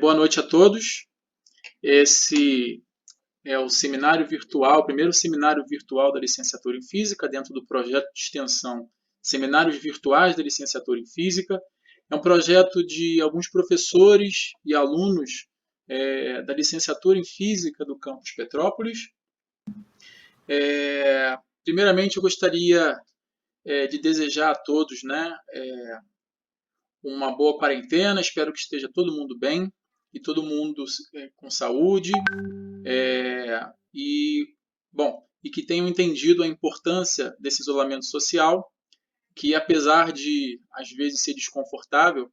Boa noite a todos. Esse é o seminário virtual, o primeiro seminário virtual da licenciatura em Física, dentro do projeto de extensão Seminários Virtuais da Licenciatura em Física. É um projeto de alguns professores e alunos da licenciatura em Física do campus Petrópolis. Primeiramente, eu gostaria de desejar a todos, uma boa quarentena. Espero que esteja todo mundo bem e todo mundo com saúde e que tenham entendido a importância desse isolamento social, que apesar de às vezes ser desconfortável,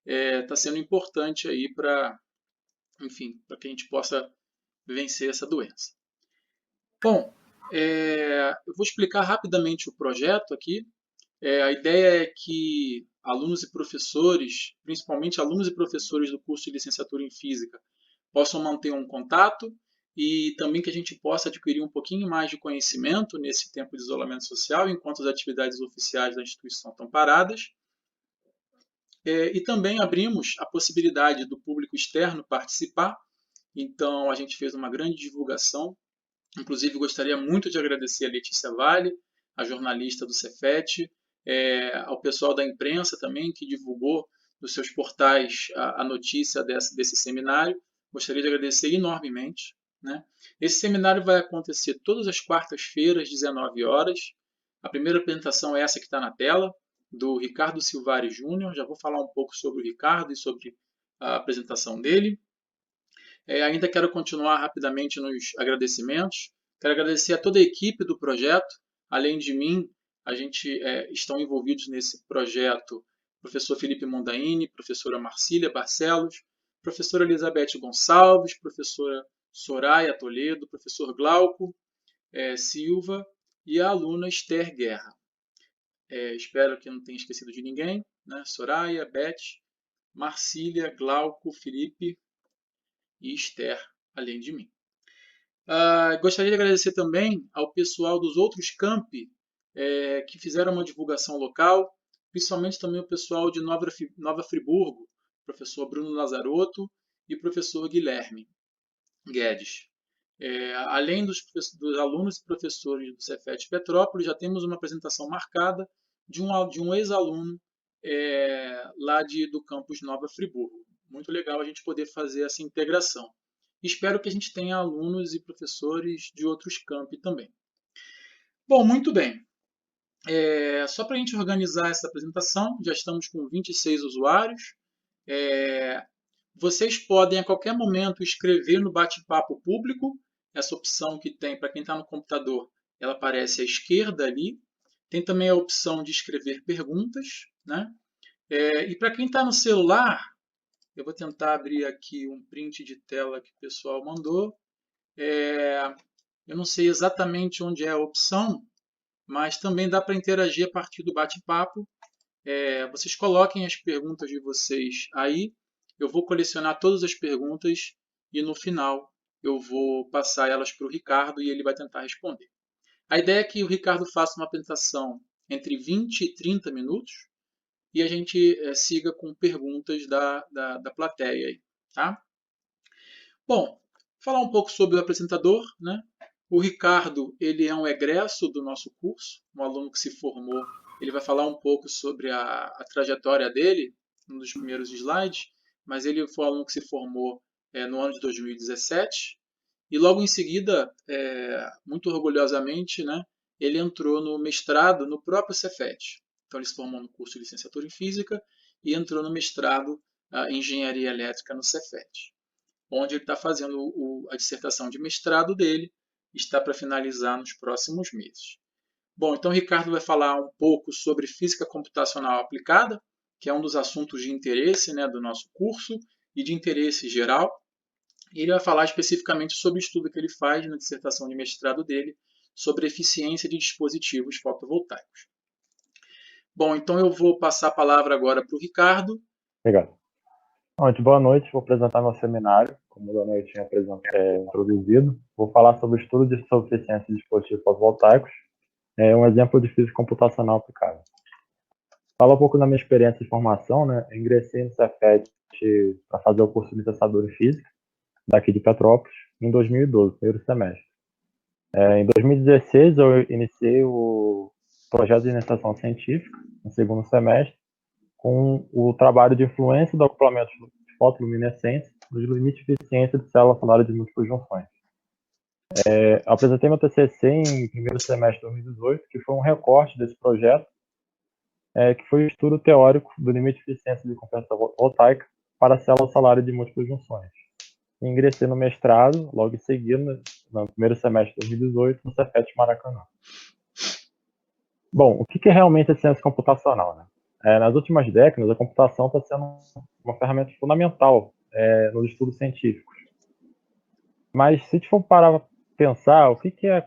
está sendo importante aí para que a gente possa vencer essa doença. Bom, eu vou explicar rapidamente o projeto aqui. A ideia é que alunos e professores, principalmente alunos e professores do curso de licenciatura em Física, possam manter um contato e também que a gente possa adquirir um pouquinho mais de conhecimento nesse tempo de isolamento social, enquanto as atividades oficiais da instituição estão paradas. E também abrimos a possibilidade do público externo participar. Então, a gente fez uma grande divulgação. Inclusive, gostaria muito de agradecer a Letícia Vale, a jornalista do Cefet, ao pessoal da imprensa também, que divulgou nos seus portais a notícia desse seminário. Gostaria de agradecer enormemente. Esse seminário vai acontecer todas as quartas-feiras, 19 horas. A primeira apresentação é essa que está na tela, do Ricardo Silvari Júnior. Já vou falar um pouco sobre o Ricardo e sobre a apresentação dele. Ainda quero continuar rapidamente nos agradecimentos. Quero agradecer a toda a equipe do projeto. Além de mim, estão envolvidos nesse projeto o professor Felipe Mondaini, professora Marcília Barcelos, professora Elizabeth Gonçalves, professora Soraya Toledo, professor Glauco Silva e a aluna Esther Guerra. Espero que eu não tenha esquecido de ninguém. Soraya, Beth, Marcília, Glauco, Felipe e Esther, além de mim. Gostaria de agradecer também ao pessoal dos outros campi que fizeram uma divulgação local, principalmente também o pessoal de Nova Friburgo, o professor Bruno Lazarotto e o professor Guilherme Guedes. Além dos alunos e professores do Cefet Petrópolis, já temos uma apresentação marcada de um ex-aluno lá do campus Nova Friburgo. Muito legal a gente poder fazer essa integração. Espero que a gente tenha alunos e professores de outros campi também. Bom, muito bem. Só para a gente organizar essa apresentação, já estamos com 26 usuários. Vocês podem a qualquer momento escrever no bate-papo público. Essa opção que tem para quem está no computador, ela aparece à esquerda ali. Tem também a opção de escrever perguntas. E para quem está no celular, eu vou tentar abrir aqui um print de tela que o pessoal mandou. Eu não sei exatamente onde é a opção, mas também dá para interagir a partir do bate-papo. Vocês coloquem as perguntas de vocês aí. Eu vou colecionar todas as perguntas e no final eu vou passar elas para o Ricardo e ele vai tentar responder. A ideia é que o Ricardo faça uma apresentação entre 20 e 30 minutos e a gente siga com perguntas da plateia aí, tá? Bom, falar um pouco sobre o apresentador, O Ricardo, ele é um egresso do nosso curso, um aluno que se formou. Ele vai falar um pouco sobre a trajetória dele, um dos primeiros slides, mas ele foi um aluno que se formou no ano de 2017 e logo em seguida, muito orgulhosamente, ele entrou no mestrado no próprio Cefet. Então ele se formou no curso de licenciatura em Física e entrou no mestrado em Engenharia Elétrica no Cefet, onde ele está fazendo a dissertação de mestrado dele, está para finalizar nos próximos meses. Bom, então o Ricardo vai falar um pouco sobre física computacional aplicada, que é um dos assuntos de interesse do nosso curso e de interesse geral. E ele vai falar especificamente sobre o estudo que ele faz na dissertação de mestrado dele sobre eficiência de dispositivos fotovoltaicos. Bom, então eu vou passar a palavra agora para o Ricardo. Obrigado. Boa noite, vou apresentar meu seminário, como o Daniel tinha introduzido. Vou falar sobre o estudo de eficiência de dispositivos fotovoltaicos, um exemplo de física computacional aplicada. Falar um pouco da minha experiência de formação, Eu ingressei no Cefet para fazer o curso de licenciatura em Física, daqui de Petrópolis, em 2012, primeiro semestre. Em 2016, eu iniciei o projeto de iniciação científica, no segundo semestre, com o trabalho de influência do acoplamento de fotoluminescência nos limites de eficiência de célula solar de múltiplas junções. Eu apresentei meu TCC em primeiro semestre de 2018, que foi um recorte desse projeto, que foi o estudo teórico do limite de eficiência de compensação voltaica para células solares de múltiplas junções. Ingressei no mestrado, logo em seguida, no primeiro semestre de 2018, no Cefet Maracanã. Bom, o que é realmente a ciência computacional, né? Nas últimas décadas, a computação está sendo uma ferramenta fundamental nos estudos científicos. Mas se a gente for parar para pensar, o que é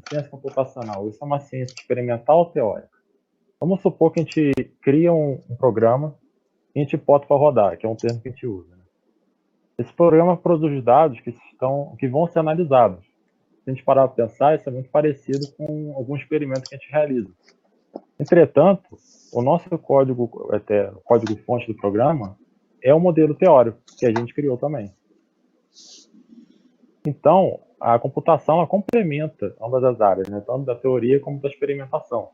ciência computacional? Isso é uma ciência experimental ou teórica? Vamos supor que a gente cria um programa e a gente bota para rodar, que é um termo que a gente usa. Né? Esse programa produz os dados que vão ser analisados. Se a gente parar para pensar, isso é muito parecido com algum experimento que a gente realiza. Entretanto, o nosso código-fonte do programa é o modelo teórico que a gente criou também. Então, a computação ela complementa ambas as áreas, né? Tanto da teoria como da experimentação.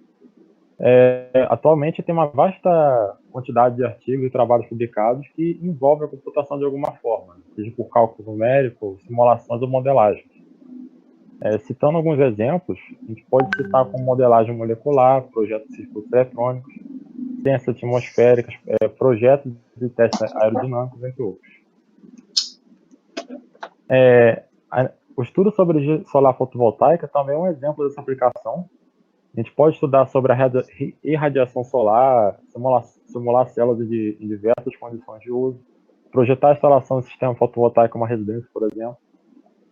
Atualmente tem uma vasta quantidade de artigos e trabalhos publicados que envolvem a computação de alguma forma, seja por cálculo numérico, simulações ou modelagem. Citando alguns exemplos, a gente pode citar como modelagem molecular, projetos de circuitos eletrônicos, ciências atmosféricas, projetos de testes aerodinâmicos, entre outros. O estudo sobre energia solar fotovoltaica também é um exemplo dessa aplicação. A gente pode estudar sobre a irradiação solar, simular células em diversas condições de uso, projetar a instalação de sistema fotovoltaico em uma residência, por exemplo.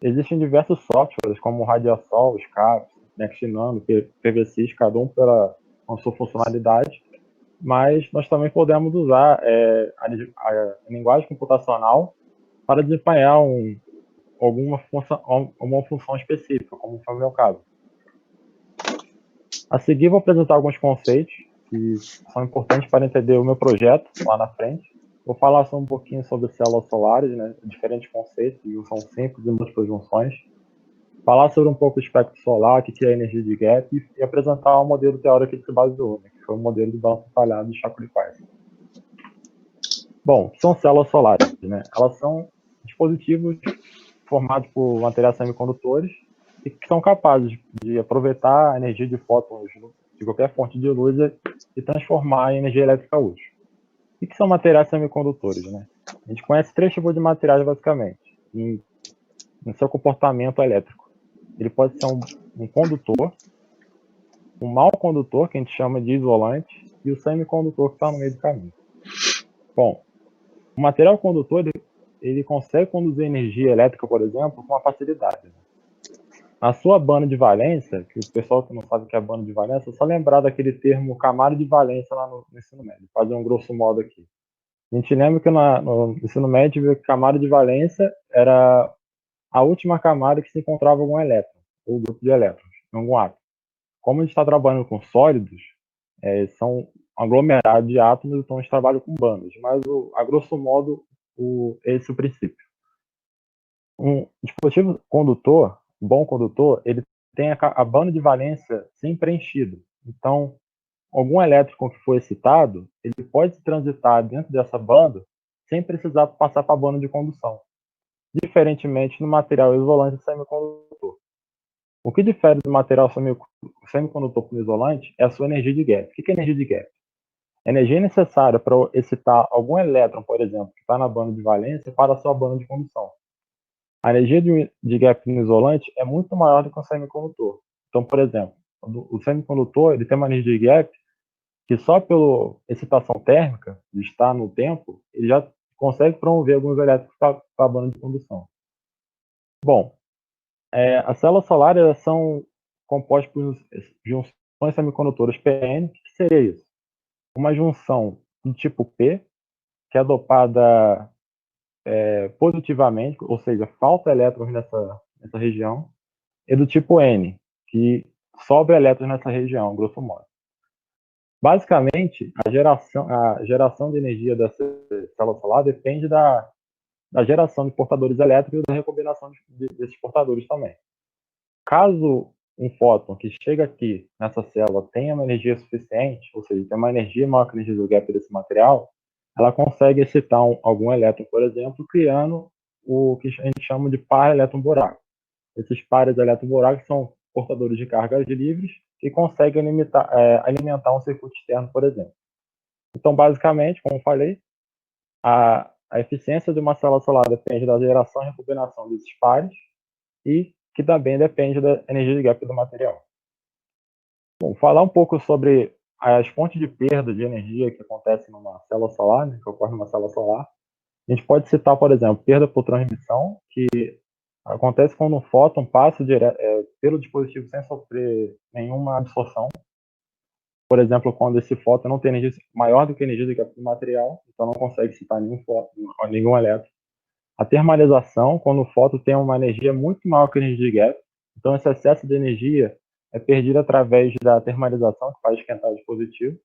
Existem diversos softwares, como o Radiasol, SCAPS, NextNano, PVSys, cada um com a sua funcionalidade, mas nós também podemos usar a linguagem computacional para desempenhar uma função específica, como foi o meu caso. A seguir, vou apresentar alguns conceitos que são importantes para entender o meu projeto lá na frente. Vou falar só um pouquinho sobre células solares, né, diferentes conceitos, junção simples e múltiplas junções. Falar sobre um pouco do espectro solar, o que é a energia de gap, e apresentar um modelo teórico que se baseou, né, que foi o modelo de balanço falhado de Shockley-Queisser. Bom, são células solares, né? Elas são dispositivos formados por materiais semicondutores e que são capazes de aproveitar a energia de fótons de qualquer fonte de luz e transformar em energia elétrica útil. O que são materiais semicondutores, né? A gente conhece três tipos de materiais, basicamente, no seu comportamento elétrico. Ele pode ser um condutor, um mau condutor, que a gente chama de isolante, e o semicondutor, que está no meio do caminho. Bom, o material condutor, ele consegue conduzir energia elétrica, por exemplo, com uma facilidade. A sua banda de valência, que o pessoal que não sabe o que é banda de valência, é só lembrar daquele termo camada de valência lá no ensino médio. Vou fazer um grosso modo aqui. A gente lembra que no ensino médio, viu que camada de valência era a última camada que se encontrava algum elétron, ou grupo de elétrons, em algum átomo. Como a gente está trabalhando com sólidos, são aglomerados de átomos, então a gente trabalha com bandas. Mas, a grosso modo, esse é o princípio. Um dispositivo condutor, bom condutor, ele tem a banda de valência sempre preenchida. Então, algum elétron que foi excitado, ele pode transitar dentro dessa banda sem precisar passar para a banda de condução. Diferentemente no material isolante semicondutor. O que difere do material semicondutor para o isolante é a sua energia de gap. O que é energia de gap? A energia necessária para excitar algum elétron, por exemplo, que está na banda de valência para a sua banda de condução. A energia de gap no isolante é muito maior do que o semicondutor. Então, por exemplo, o semicondutor ele tem uma energia de gap que só pela excitação térmica, de estar no tempo, ele já consegue promover alguns elétrons para a banda de condução. Bom, as células solares são compostas por junções semicondutoras PN. O que seria isso? Uma junção do tipo P, que é dopada positivamente, ou seja, falta elétrons nessa região, e do tipo N, que sobra elétrons nessa região, grosso modo. Basicamente, a geração de energia dessa célula solar depende da geração de portadores elétricos e da recombinação desses portadores também. Caso um fóton que chega aqui nessa célula tenha uma energia suficiente, ou seja, tem uma energia maior que a energia do gap desse material, ela consegue excitar algum elétron, por exemplo, criando o que a gente chama de par elétron-buraco. Esses pares elétron-buracos são portadores de cargas livres que conseguem alimentar um circuito externo, por exemplo. Então, basicamente, como falei, a eficiência de uma célula solar depende da geração e recombinação desses pares e que também depende da energia de gap do material. Bom, falar um pouco sobre as fontes de perda de energia que acontecem numa célula solar, né, que ocorre numa célula solar. A gente pode citar, por exemplo, perda por transmissão, que acontece quando um fóton passa pelo dispositivo sem sofrer nenhuma absorção. Por exemplo, quando esse fóton não tem energia maior do que a energia de gap do material, então não consegue excitar nenhum elétron. A termalização, quando o fóton tem uma energia muito maior que a energia de gap, então esse excesso de energia é perdido através da termalização, que faz esquentar o dispositivo,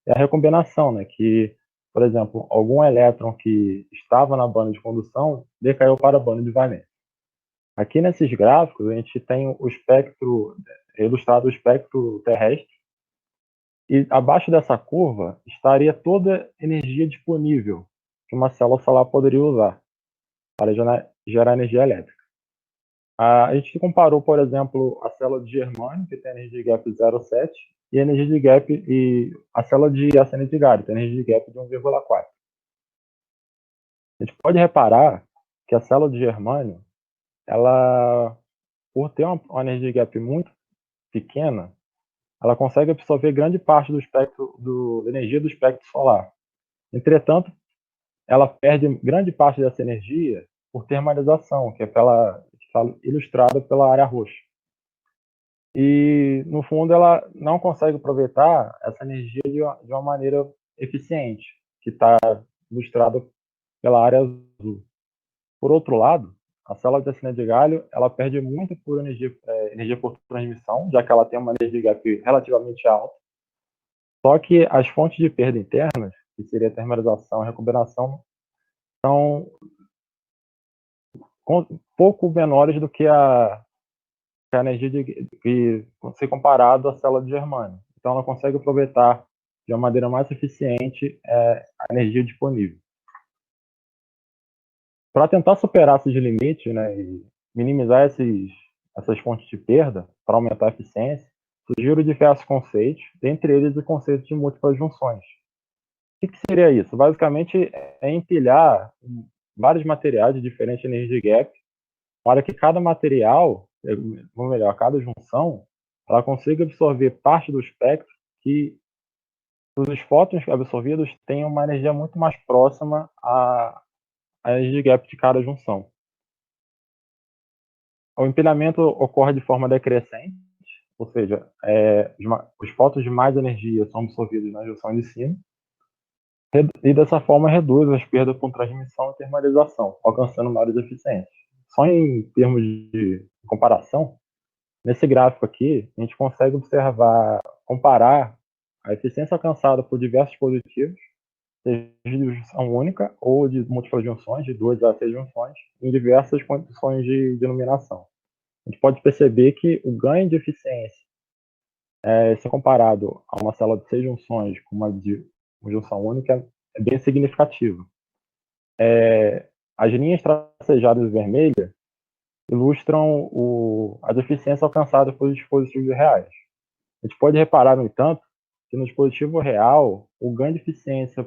e a recombinação, né, que, por exemplo, algum elétron que estava na banda de condução decaiu para a banda de valência. Aqui nesses gráficos, a gente tem o espectro, ilustrado o espectro terrestre, e abaixo dessa curva estaria toda a energia disponível que uma célula solar poderia usar para gerar energia elétrica. A gente comparou, por exemplo, a célula de germânio, que tem energia de gap 0,7, e a energia de gap e a célula de arsenide de galho, que tem energia de gap de 1,4. A gente pode reparar que a célula de germânio, ela, por ter uma energia de gap muito pequena, ela consegue absorver grande parte do espectro da energia do espectro solar. Entretanto, ela perde grande parte dessa energia por termalização, que é ilustrada pela área roxa. E, no fundo, ela não consegue aproveitar essa energia de uma maneira eficiente, que está ilustrada pela área azul. Por outro lado, a célula de arsenide de galho, ela perde muito por energia por transmissão, já que ela tem uma energia de gap relativamente alta. Só que as fontes de perda internas, que seria a termalização e a recombinação, são pouco menores do que a energia que ser comparado à célula de germânio. Então, ela consegue aproveitar de uma maneira mais eficiente a energia disponível. Para tentar superar esses limites, né, e minimizar essas fontes de perda, para aumentar a eficiência, surgiram diversos conceitos, dentre eles o conceito de múltiplas junções. O que seria isso? Basicamente, é empilhar vários materiais de diferente energia de gap para que cada material, ou melhor, cada junção, ela consiga absorver parte do espectro que os fótons absorvidos tenham uma energia muito mais próxima à energia de gap de cada junção. O empilhamento ocorre de forma decrescente, ou seja, os fótons de mais energia são absorvidos na junção de cima, e dessa forma reduz as perdas por transmissão e termalização, alcançando maiores eficiências. Só em termos de comparação, nesse gráfico aqui, a gente consegue comparar a eficiência alcançada por diversos dispositivos, seja de junção única ou de múltiplas junções, de 2 a 6 junções, em diversas condições de iluminação. A gente pode perceber que o ganho de eficiência, se comparado a uma célula de 6 junções com uma de uma junção única, é bem significativo. As linhas tracejadas vermelhas ilustram as eficiências alcançadas pelos dispositivos reais. A gente pode reparar, no entanto, que no dispositivo real, o ganho de eficiência,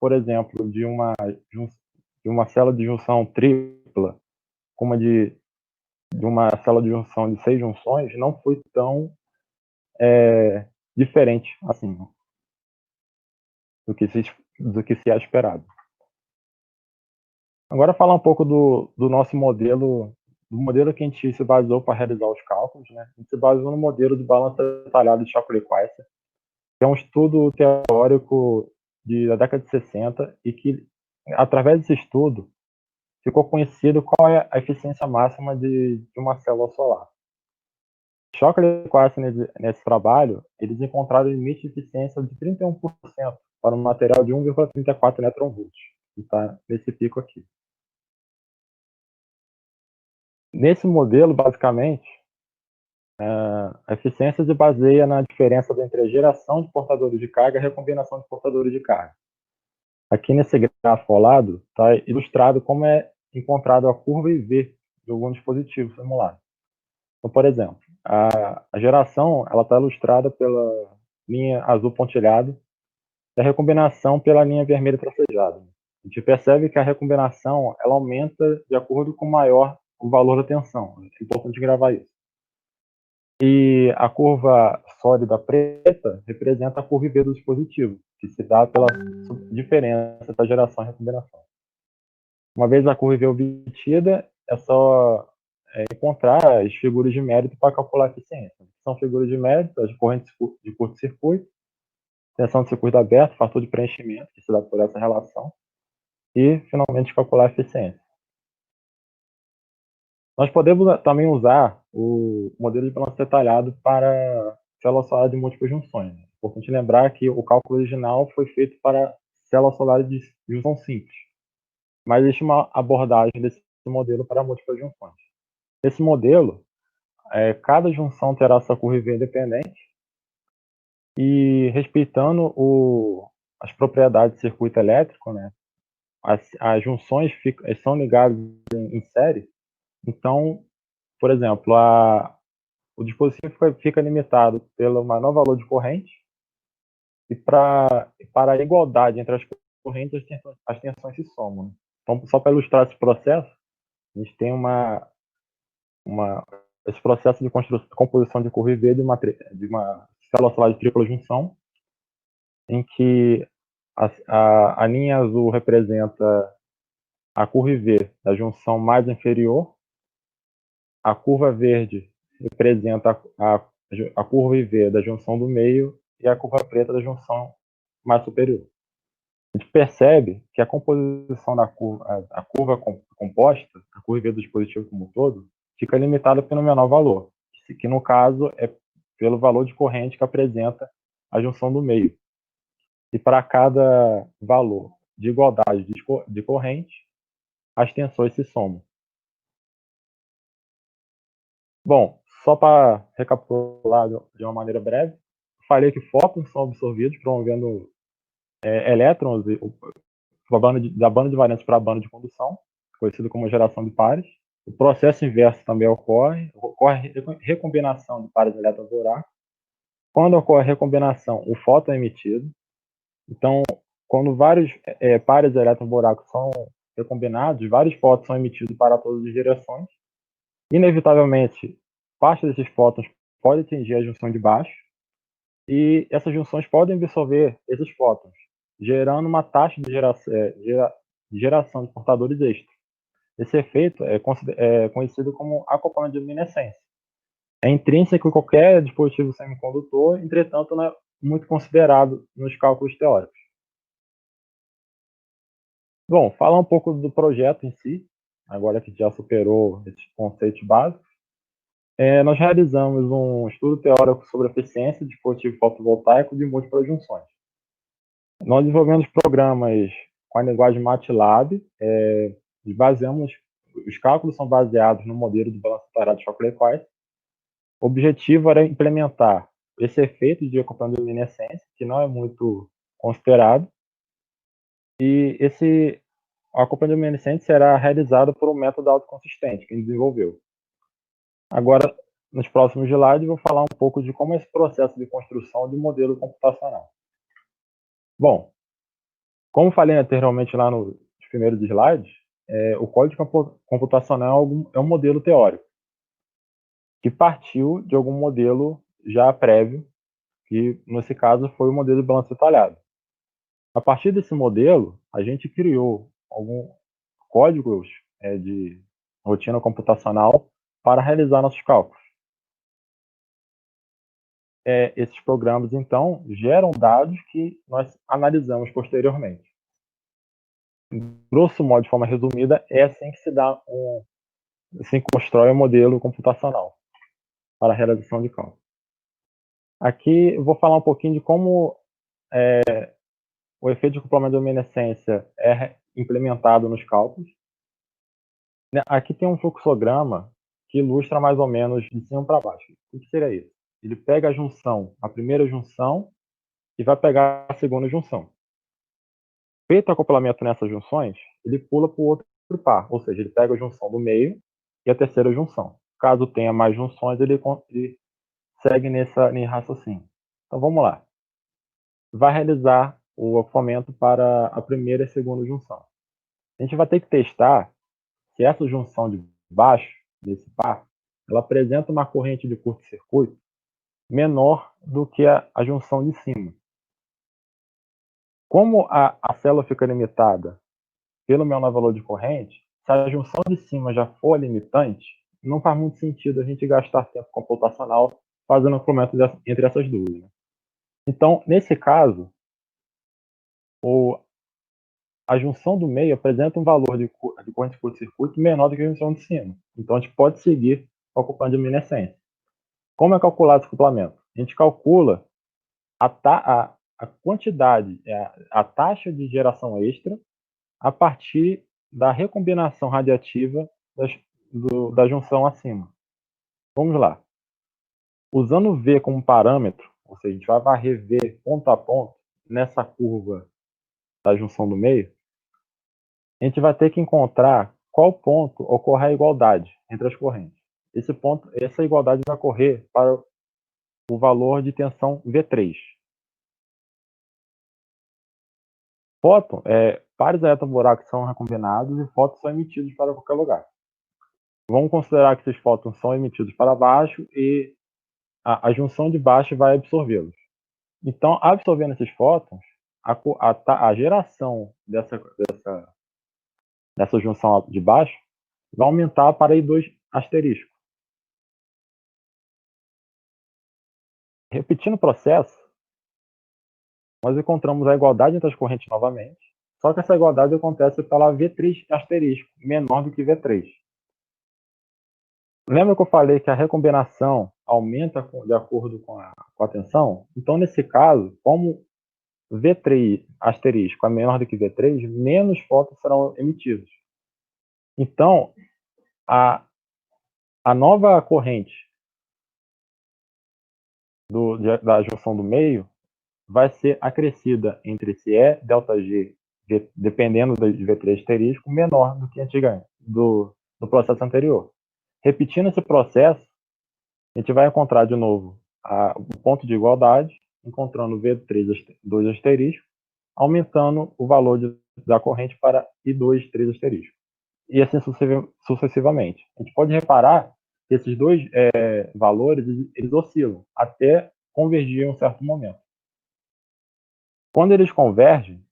por exemplo, de uma célula de junção tripla, como de uma célula de junção de 6 junções, não foi tão diferente assim do que se é esperado. Agora falar um pouco do nosso modelo, do modelo que a gente se baseou para realizar os cálculos, né? A gente se baseou no modelo de balança detalhada de Shockley-Queisser, que é um estudo teórico da década de 60 e que, através desse estudo, ficou conhecido qual é a eficiência máxima de uma célula solar. Shockley e Quartz, nesse trabalho, eles encontraram limite de eficiência de 31% para um material de 1,34 eletronvolts, que está nesse pico aqui. Nesse modelo, basicamente, a eficiência se baseia na diferença entre a geração de portadores de carga e a recombinação de portadores de carga. Aqui nesse gráfico ao lado está ilustrado como é encontrado a curva IV de algum dispositivo simulado. Então, por exemplo, a geração está ilustrada pela linha azul pontilhado e a recombinação pela linha vermelha tracejada. A gente percebe que a recombinação ela aumenta de acordo com maior o valor da tensão. É importante gravar isso. E a curva sólida preta representa a curva IV do dispositivo, que se dá pela diferença da geração e recombinação. Uma vez a curva IV obtida, é só encontrar as figuras de mérito para calcular a eficiência. São figuras de mérito, as correntes de curto-circuito, tensão de circuito aberto, fator de preenchimento, que se dá por essa relação, e, finalmente, calcular a eficiência. Nós podemos também usar o modelo de balanço detalhado para célula solar de múltiplas junções. É importante lembrar que o cálculo original foi feito para célula solar de junção simples, mas existe uma abordagem desse modelo para múltiplas junções. Esse modelo, cada junção terá sua curva IV independente e respeitando as propriedades do circuito elétrico, né? As junções são ligadas em série. Então, por exemplo, o dispositivo fica limitado pelo menor valor de corrente e para a igualdade entre as correntes, as tensões se somam. Então, só para ilustrar esse processo, a gente tem esse processo de composição de curva IV de uma célula solar de tripla junção, em que a linha azul representa a curva IV da junção mais inferior, a curva verde representa a curva IV da junção do meio e a curva preta da junção mais superior. A gente percebe que a composição da curva, a curva composta, a curva IV do dispositivo como um todo, fica limitada pelo menor valor, que no caso é pelo valor de corrente que apresenta a junção do meio. E para cada valor de igualdade de corrente, as tensões se somam. Bom, só para recapitular de uma maneira breve, falei que fótons são absorvidos promovendo elétrons da banda de valência para a banda de condução, conhecido como geração de pares. O processo inverso também ocorre recombinação de pares de elétrons buraco. Quando ocorre recombinação, o fóton é emitido. Então, quando vários pares de elétrons buracos são recombinados, vários fótons são emitidos para todas as direções. Inevitavelmente, parte desses fótons pode atingir a junção de baixo e essas junções podem absorver esses fótons, gerando uma taxa de geração de portadores extra. Esse efeito é conhecido como acoplamento de luminescência. É intrínseco em qualquer dispositivo semicondutor, entretanto, não é muito considerado nos cálculos teóricos. Bom, falar um pouco do projeto em si, agora que já superou esses conceitos básicos. Nós realizamos um estudo teórico sobre a eficiência de dispositivo fotovoltaico de múltiplas junções. Nós desenvolvemos programas com a linguagem MATLAB, os cálculos são baseados no modelo do balanço separado de Shockley-Quirk. O objetivo era implementar esse efeito de acoplamento de luminescência, que não é muito considerado, e esse acoplamento de luminescência será realizado por um método autoconsistente que a gente desenvolveu. Agora, nos próximos slides, vou falar um pouco de como é esse processo de construção de um modelo computacional. Bom, como falei anteriormente lá nos primeiros slides, o código computacional é um modelo teórico que partiu de algum modelo já prévio, que nesse caso foi o modelo de balanço detalhado. A partir desse modelo, a gente criou alguns códigos de rotina computacional para realizar nossos cálculos. Esses programas, então, geram dados que nós analisamos posteriormente. Grosso modo, de forma resumida, é assim que se constrói um modelo computacional. para a realização de cálculo. Aqui eu vou falar um pouquinho de como o efeito de acoplamento de luminescência é implementado nos cálculos. Aqui tem um fluxograma que ilustra mais ou menos de cima para baixo. O que seria isso? Ele pega a junção, a primeira junção, e vai pegar a segunda junção. Feito o acoplamento nessas junções, ele pula para o outro par, ou seja, ele pega a junção do meio e a terceira junção. Caso tenha mais junções, ele segue nesse raciocínio. Então vamos lá. Vai realizar o acoplamento para a primeira e segunda junção. A gente vai ter que testar se essa junção de baixo, desse par, ela apresenta uma corrente de curto-circuito menor do que a junção de cima. Como a célula fica limitada pelo menor valor de corrente, se a junção de cima já for limitante, não faz muito sentido a gente gastar tempo computacional fazendo o acoplamento entre essas duas. Né? Então, nesse caso, a junção do meio apresenta um valor de corrente de curto-circuito menor do que a junção de cima. Então, a gente pode seguir o acoplamento de luminescência. Como é calculado esse acoplamento? A gente calcula a quantidade, a taxa de geração extra a partir da recombinação radiativa da junção acima. Vamos lá. Usando V como parâmetro, ou seja, a gente vai varrer V ponto a ponto nessa curva da junção do meio, a gente vai ter que encontrar qual ponto ocorre a igualdade entre as correntes. Essa igualdade vai ocorrer para o valor de tensão V3. Fóton, pares elétron-buraco são recombinados e fótons são emitidos para qualquer lugar. Vamos considerar que esses fótons são emitidos para baixo e a junção de baixo vai absorvê-los. Então, absorvendo esses fótons, a geração dessa junção de baixo vai aumentar para I2 asterisco. Repetindo o processo, nós encontramos a igualdade entre as correntes novamente, só que essa igualdade acontece pela V3 asterisco, menor do que V3. Lembra que eu falei que a recombinação aumenta de acordo com a tensão? Então, nesse caso, como V3 asterisco é menor do que V3, menos fótons serão emitidos. Então, a nova corrente da junção do meio vai ser acrescida entre esse E, ΔG, dependendo de V3 asterisco, menor do que antigamente, do processo anterior. Repetindo esse processo, a gente vai encontrar de novo o ponto de igualdade, encontrando V3 2 asterisco, aumentando o valor da corrente para I2 3 asterisco. E assim sucessivamente. A gente pode reparar que esses dois valores eles oscilam até convergir em um certo momento. Quando eles convergem,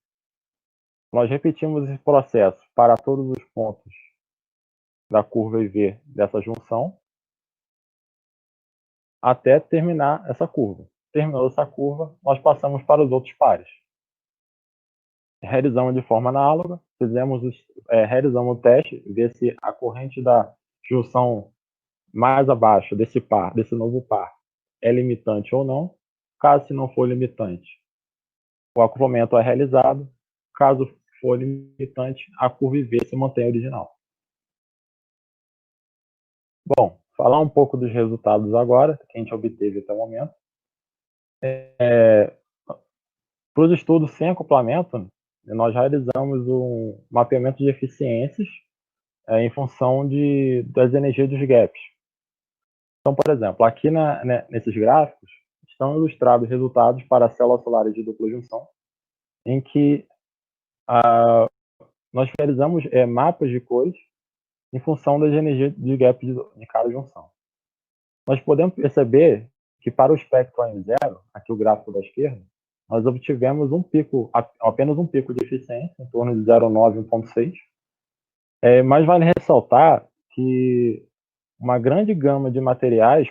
nós repetimos esse processo para todos os pontos da curva IV dessa junção, até terminar essa curva. Terminou essa curva, nós passamos para os outros pares. Realizamos de forma análoga, realizamos o teste, ver se a corrente da junção mais abaixo desse novo par, é limitante ou não. Caso se não for limitante, o acoplamento é realizado. Caso for limitante, a curva IV se mantém original. Bom, falar um pouco dos resultados agora, que a gente obteve até o momento. Para os estudos sem acoplamento, nós realizamos um mapeamento de eficiências em função das energias dos gaps. Então, por exemplo, aqui nesses gráficos estão ilustrados resultados para células solares de dupla junção, em que nós realizamos mapas de cores em função das energias de gap de cada junção. Nós podemos perceber que para o espectro AM0, aqui o gráfico da esquerda, nós obtivemos apenas um pico de eficiência, em torno de 0,9 e 1,6. Mas vale ressaltar que uma grande gama de materiais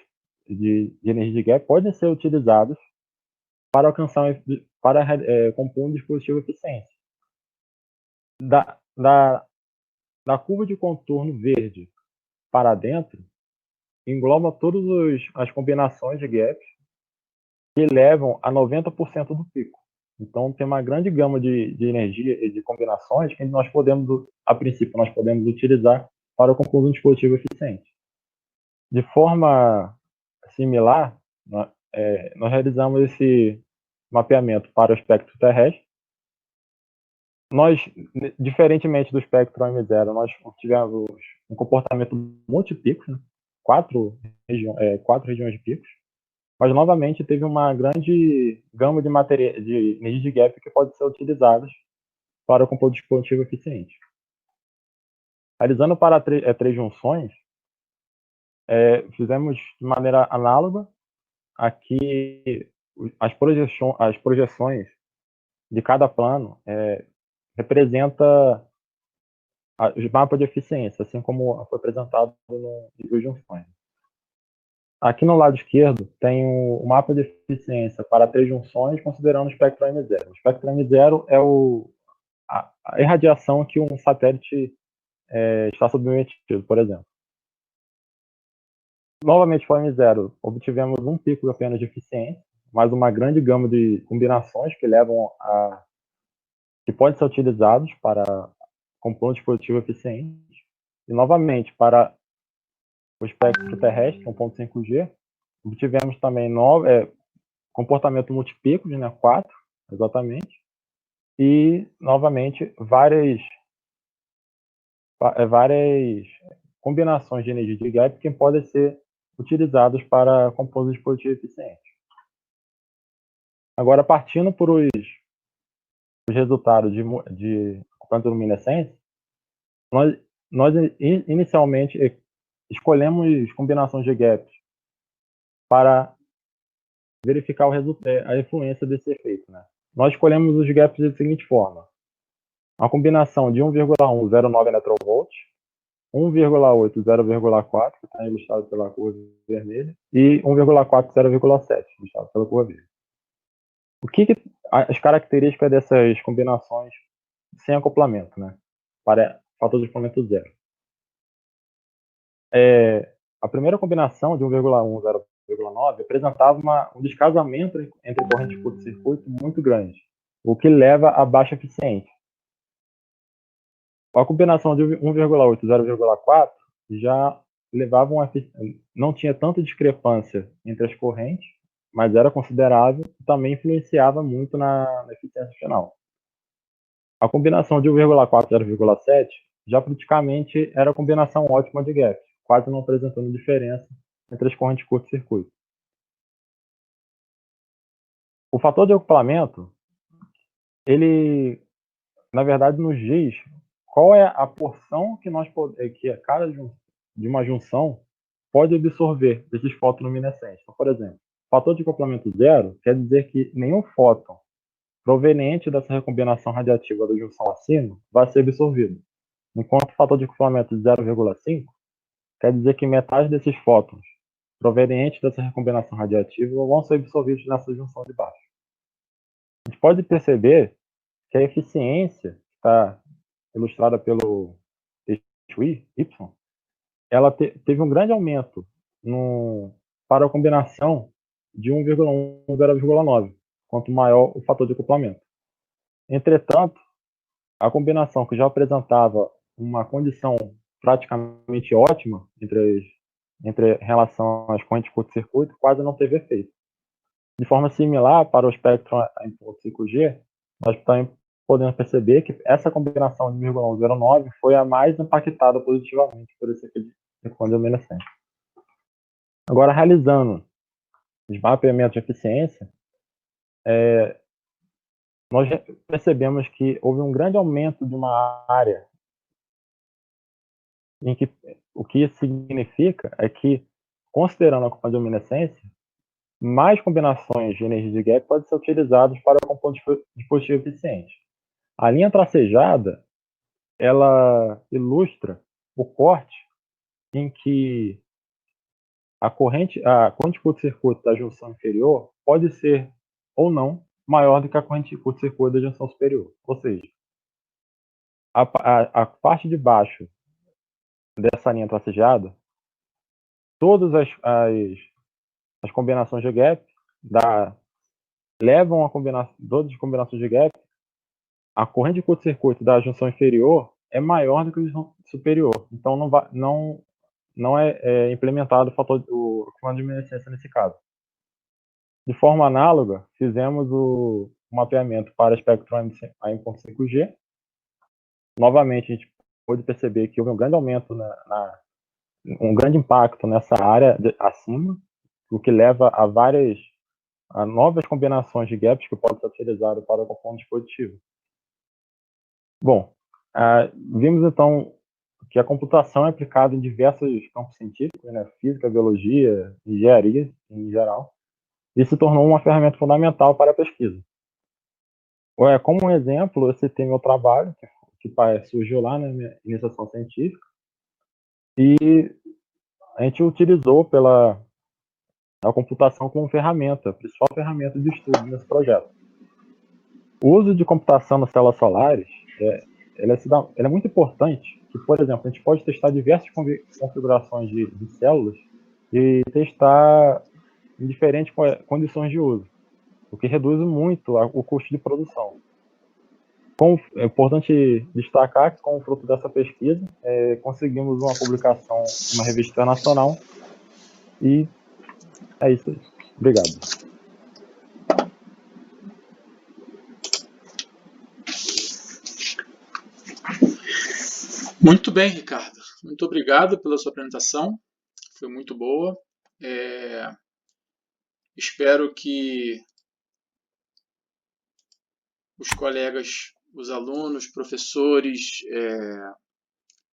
de energia de gap podem ser utilizados para compor um dispositivo eficiente. Da curva de contorno verde para dentro, engloba todas as combinações de gaps que levam a 90% do pico. Então, tem uma grande gama de energia e de combinações que nós podemos, a princípio, nós podemos utilizar para compor um dispositivo eficiente. De forma similar, nós realizamos esse mapeamento para o espectro terrestre. Nós, diferentemente do espectro M0, nós tivemos um comportamento multipicos, né? quatro regiões de picos, mas novamente teve uma grande gama de energia de gap que pode ser utilizadas para compor dispositivo eficiente. Realizando para três junções, fizemos de maneira análoga. Aqui as projeções de cada plano representa os mapas de eficiência, assim como foi apresentado em duas junções. Aqui no lado esquerdo tem o mapa de eficiência para três junções, considerando o espectro M0. O espectro M0 é a irradiação que um satélite está submetido, por exemplo. Novamente, para o M0, obtivemos um pico apenas de eficiência, mas uma grande gama de combinações que podem ser utilizados para compor um dispositivo eficiente. E, novamente, para o espectro terrestre, 1.5G, obtivemos também comportamento multipicos, né, 4, exatamente, e, novamente, várias combinações de energia de gap que podem ser utilizados para compor um dispositivo eficiente. Agora, partindo para os resultados de quantiluminescência, nós inicialmente escolhemos combinações de gaps para verificar a influência desse efeito, né? Nós escolhemos os gaps da seguinte forma: uma combinação de 1,109 electrovolts, 1,8 0,4, que está ilustrado pela cor vermelha, e 1,4 0,7, ilustrado pela cor verde. As características dessas combinações sem acoplamento, né? Para fator de acoplamento zero. A primeira combinação de 1,1 e 0,9 apresentava um descasamento entre corrente de curto-circuito muito grande, o que leva a baixa eficiência. A combinação de 1,8 e 0,4 já não tinha tanta discrepância entre as correntes, mas era considerável e também influenciava muito na eficiência final. A combinação de 1,4 e 0,7 já praticamente era a combinação ótima de gap, quase não apresentando diferença entre as correntes de curto-circuito. O fator de acoplamento, ele, na verdade, nos diz qual é a porção que cada de uma junção pode absorver desses fotoluminescentes. Então, por exemplo, fator de acoplamento zero quer dizer que nenhum fóton proveniente dessa recombinação radiativa da junção acima vai ser absorvido, enquanto o fator de acoplamento de 0,5 quer dizer que metade desses fótons provenientes dessa recombinação radiativa vão ser absorvidos nessa junção de baixo. A gente pode perceber que a eficiência, que está ilustrada pelo eixo Y, ela teve um grande aumento para a combinação de 1,1 e 0,9, quanto maior o fator de acoplamento. Entretanto, a combinação que já apresentava uma condição praticamente ótima entre relação às correntes de curto-circuito quase não teve efeito. De forma similar, para o espectro em 5G, nós também podemos perceber que essa combinação de 1,109 foi a mais impactada positivamente por esse efeito de quantiluminescência. Agora, realizando os mapeamentos de eficiência, nós percebemos que houve um grande aumento de uma área em que o que isso significa é que, considerando a quantiluminescência, mais combinações de energia de gap podem ser utilizadas para compor dispositivo eficiente. A linha tracejada, ela ilustra o corte em que a corrente de curto-circuito da junção inferior pode ser ou não maior do que a corrente de curto-circuito da junção superior. Ou seja, a parte de baixo dessa linha tracejada todas as combinações de gap levam a todas as combinações de gap, a corrente de curto-circuito da junção inferior é maior do que a junção superior. Então não é implementado o comando de luminescência nesse caso. De forma análoga, fizemos o mapeamento para espectro AM.5G. Novamente, a gente pôde perceber que houve um grande aumento, um grande impacto nessa área acima, o que leva a novas combinações de gaps que podem ser utilizadas para compor um dispositivo. Bom, vimos então que a computação é aplicada em diversos campos científicos, né? Física, biologia, engenharia em geral, e se tornou uma ferramenta fundamental para a pesquisa. Como um exemplo, eu citei meu trabalho, que surgiu lá na minha iniciação científica, e a gente utilizou a computação como ferramenta, a principal ferramenta de estudo nesse projeto. O uso de computação nas células solares ela é muito importante, que, por exemplo, a gente pode testar diversas configurações de células e testar em diferentes condições de uso, o que reduz muito o custo de produção. É importante destacar que, com o fruto dessa pesquisa, conseguimos uma publicação em uma revista internacional, e é isso aí. Obrigado. Muito bem, Ricardo. Muito obrigado pela sua apresentação. Foi muito boa. Espero que os colegas, os alunos, professores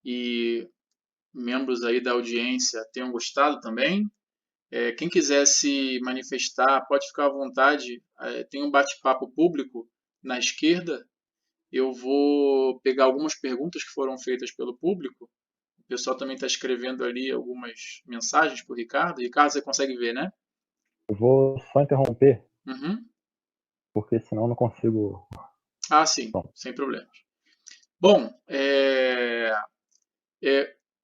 e membros aí da audiência tenham gostado também. Quem quiser se manifestar, pode ficar à vontade. Tem um bate-papo público na esquerda. Eu vou pegar algumas perguntas que foram feitas pelo público. O pessoal também está escrevendo ali algumas mensagens para o Ricardo. Ricardo, você consegue ver, né? Eu vou só interromper, Uhum. porque senão eu não consigo. Ah, sim, Bom, sem problema. Bom,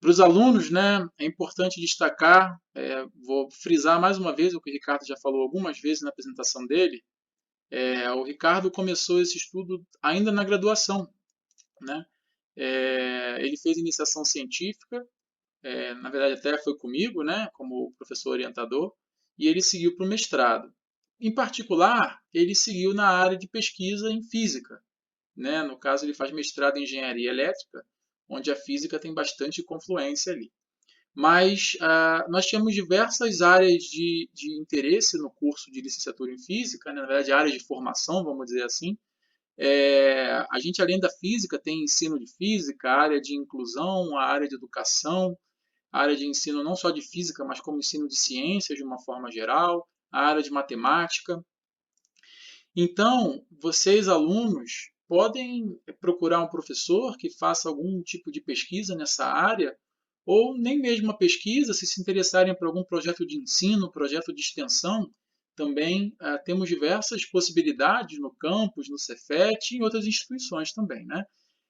para os alunos, né, é importante destacar, vou frisar mais uma vez o que o Ricardo já falou algumas vezes na apresentação dele. O Ricardo começou esse estudo ainda na graduação, né? Ele fez iniciação científica, na verdade até foi comigo, né, como professor orientador, e ele seguiu para o mestrado. Em particular, ele seguiu na área de pesquisa em física, né? No caso, ele faz mestrado em engenharia elétrica, onde a física tem bastante confluência ali. Mas nós tínhamos diversas áreas de interesse no curso de licenciatura em física, né? Na verdade, áreas de formação, vamos dizer assim. A gente, além da física, tem ensino de física, área de inclusão, a área de educação, a área de ensino não só de física, mas como ensino de ciências de uma forma geral, a área de matemática. Então, vocês, alunos, podem procurar um professor que faça algum tipo de pesquisa nessa área, ou nem mesmo uma pesquisa, se interessarem por algum projeto de ensino, projeto de extensão, também temos diversas possibilidades no campus, no Cefet e em outras instituições também, né?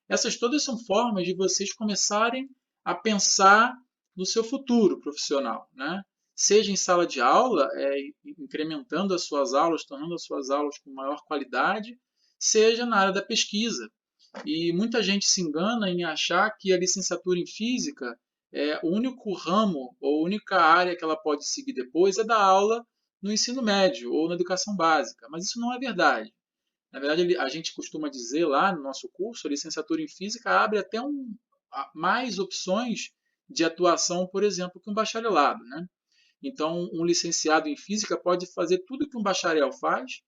Essas todas são formas de vocês começarem a pensar no seu futuro profissional, né? Seja em sala de aula, incrementando as suas aulas, tornando as suas aulas com maior qualidade, seja na área da pesquisa. E muita gente se engana em achar que a licenciatura em física é o único ramo ou a única área que ela pode seguir depois é dar aula no ensino médio ou na educação básica, mas isso não é verdade. Na verdade, a gente costuma dizer lá no nosso curso, a licenciatura em física abre até mais opções de atuação, por exemplo, que um bacharelado, né? Então, um licenciado em física pode fazer tudo que um bacharel faz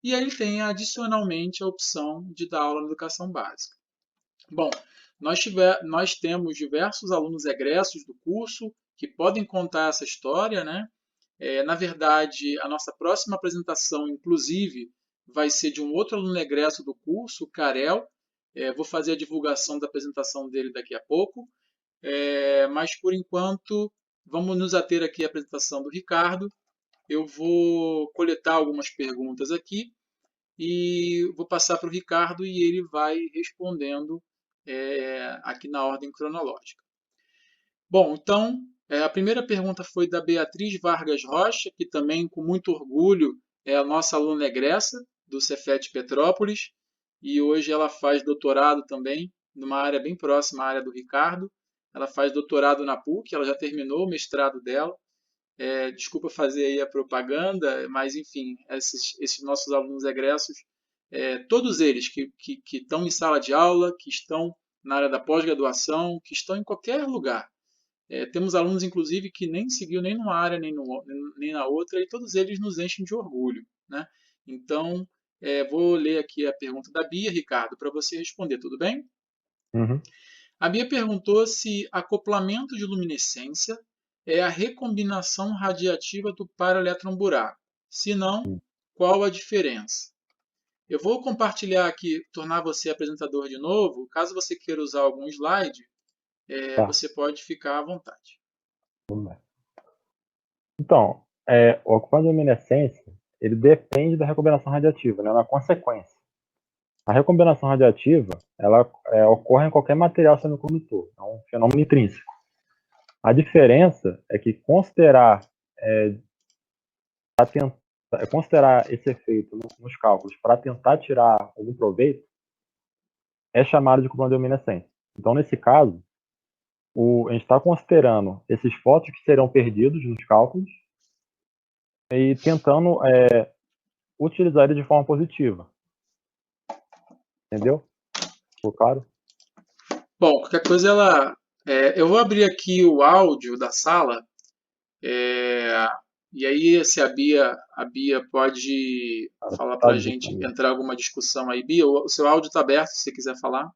e ele tem adicionalmente a opção de dar aula na educação básica. Bom, nós temos diversos alunos egressos do curso que podem contar essa história, né? Na verdade, a nossa próxima apresentação, inclusive, vai ser de um outro aluno egresso do curso, o Karel. Vou fazer a divulgação da apresentação dele daqui a pouco. Mas, por enquanto, vamos nos ater aqui à apresentação do Ricardo. Eu vou coletar algumas perguntas aqui e vou passar para o Ricardo e ele vai respondendo aqui na ordem cronológica. Bom, então, A primeira pergunta foi da Beatriz Vargas Rocha, que também, com muito orgulho, é a nossa aluna egressa do Cefet Petrópolis, e hoje ela faz doutorado também, numa área bem próxima à área do Ricardo. Ela faz doutorado na PUC, ela já terminou o mestrado dela. Desculpa fazer aí a propaganda, mas enfim, esses nossos alunos egressos, todos eles que estão em sala de aula, que estão na área da pós-graduação, que estão em qualquer lugar. Temos alunos, inclusive, que nem seguiu nem numa área nem na outra, e todos eles nos enchem de orgulho, né? Então, vou ler aqui a pergunta da Bia, Ricardo, para você responder, tudo bem? Uhum. A Bia perguntou se acoplamento de luminescência é a recombinação radiativa do paraelétron-buraco. Se não, qual a diferença? Eu vou compartilhar aqui, tornar você apresentador de novo. Caso você queira usar algum slide, Tá, você pode ficar à vontade. tudo bem. Então, o ocupante de luminescência, ele depende da recombinação radiativa, né? É uma consequência. A recombinação radiativa, ela ocorre em qualquer material semicondutor, é um fenômeno intrínseco. A diferença é que considerar esse efeito nos cálculos para tentar tirar algum proveito é chamado de ocupante de luminescência. Então, nesse caso, a gente está considerando esses fótons que serão perdidos nos cálculos e tentando utilizar ele de forma positiva. Entendeu? Ficou claro? Bom, qualquer coisa eu vou abrir aqui o áudio da sala. E aí, se a Bia pode Cara, falar tá para a dito gente ali. entrar alguma discussão aí. Bia, o seu áudio está aberto, se você quiser falar.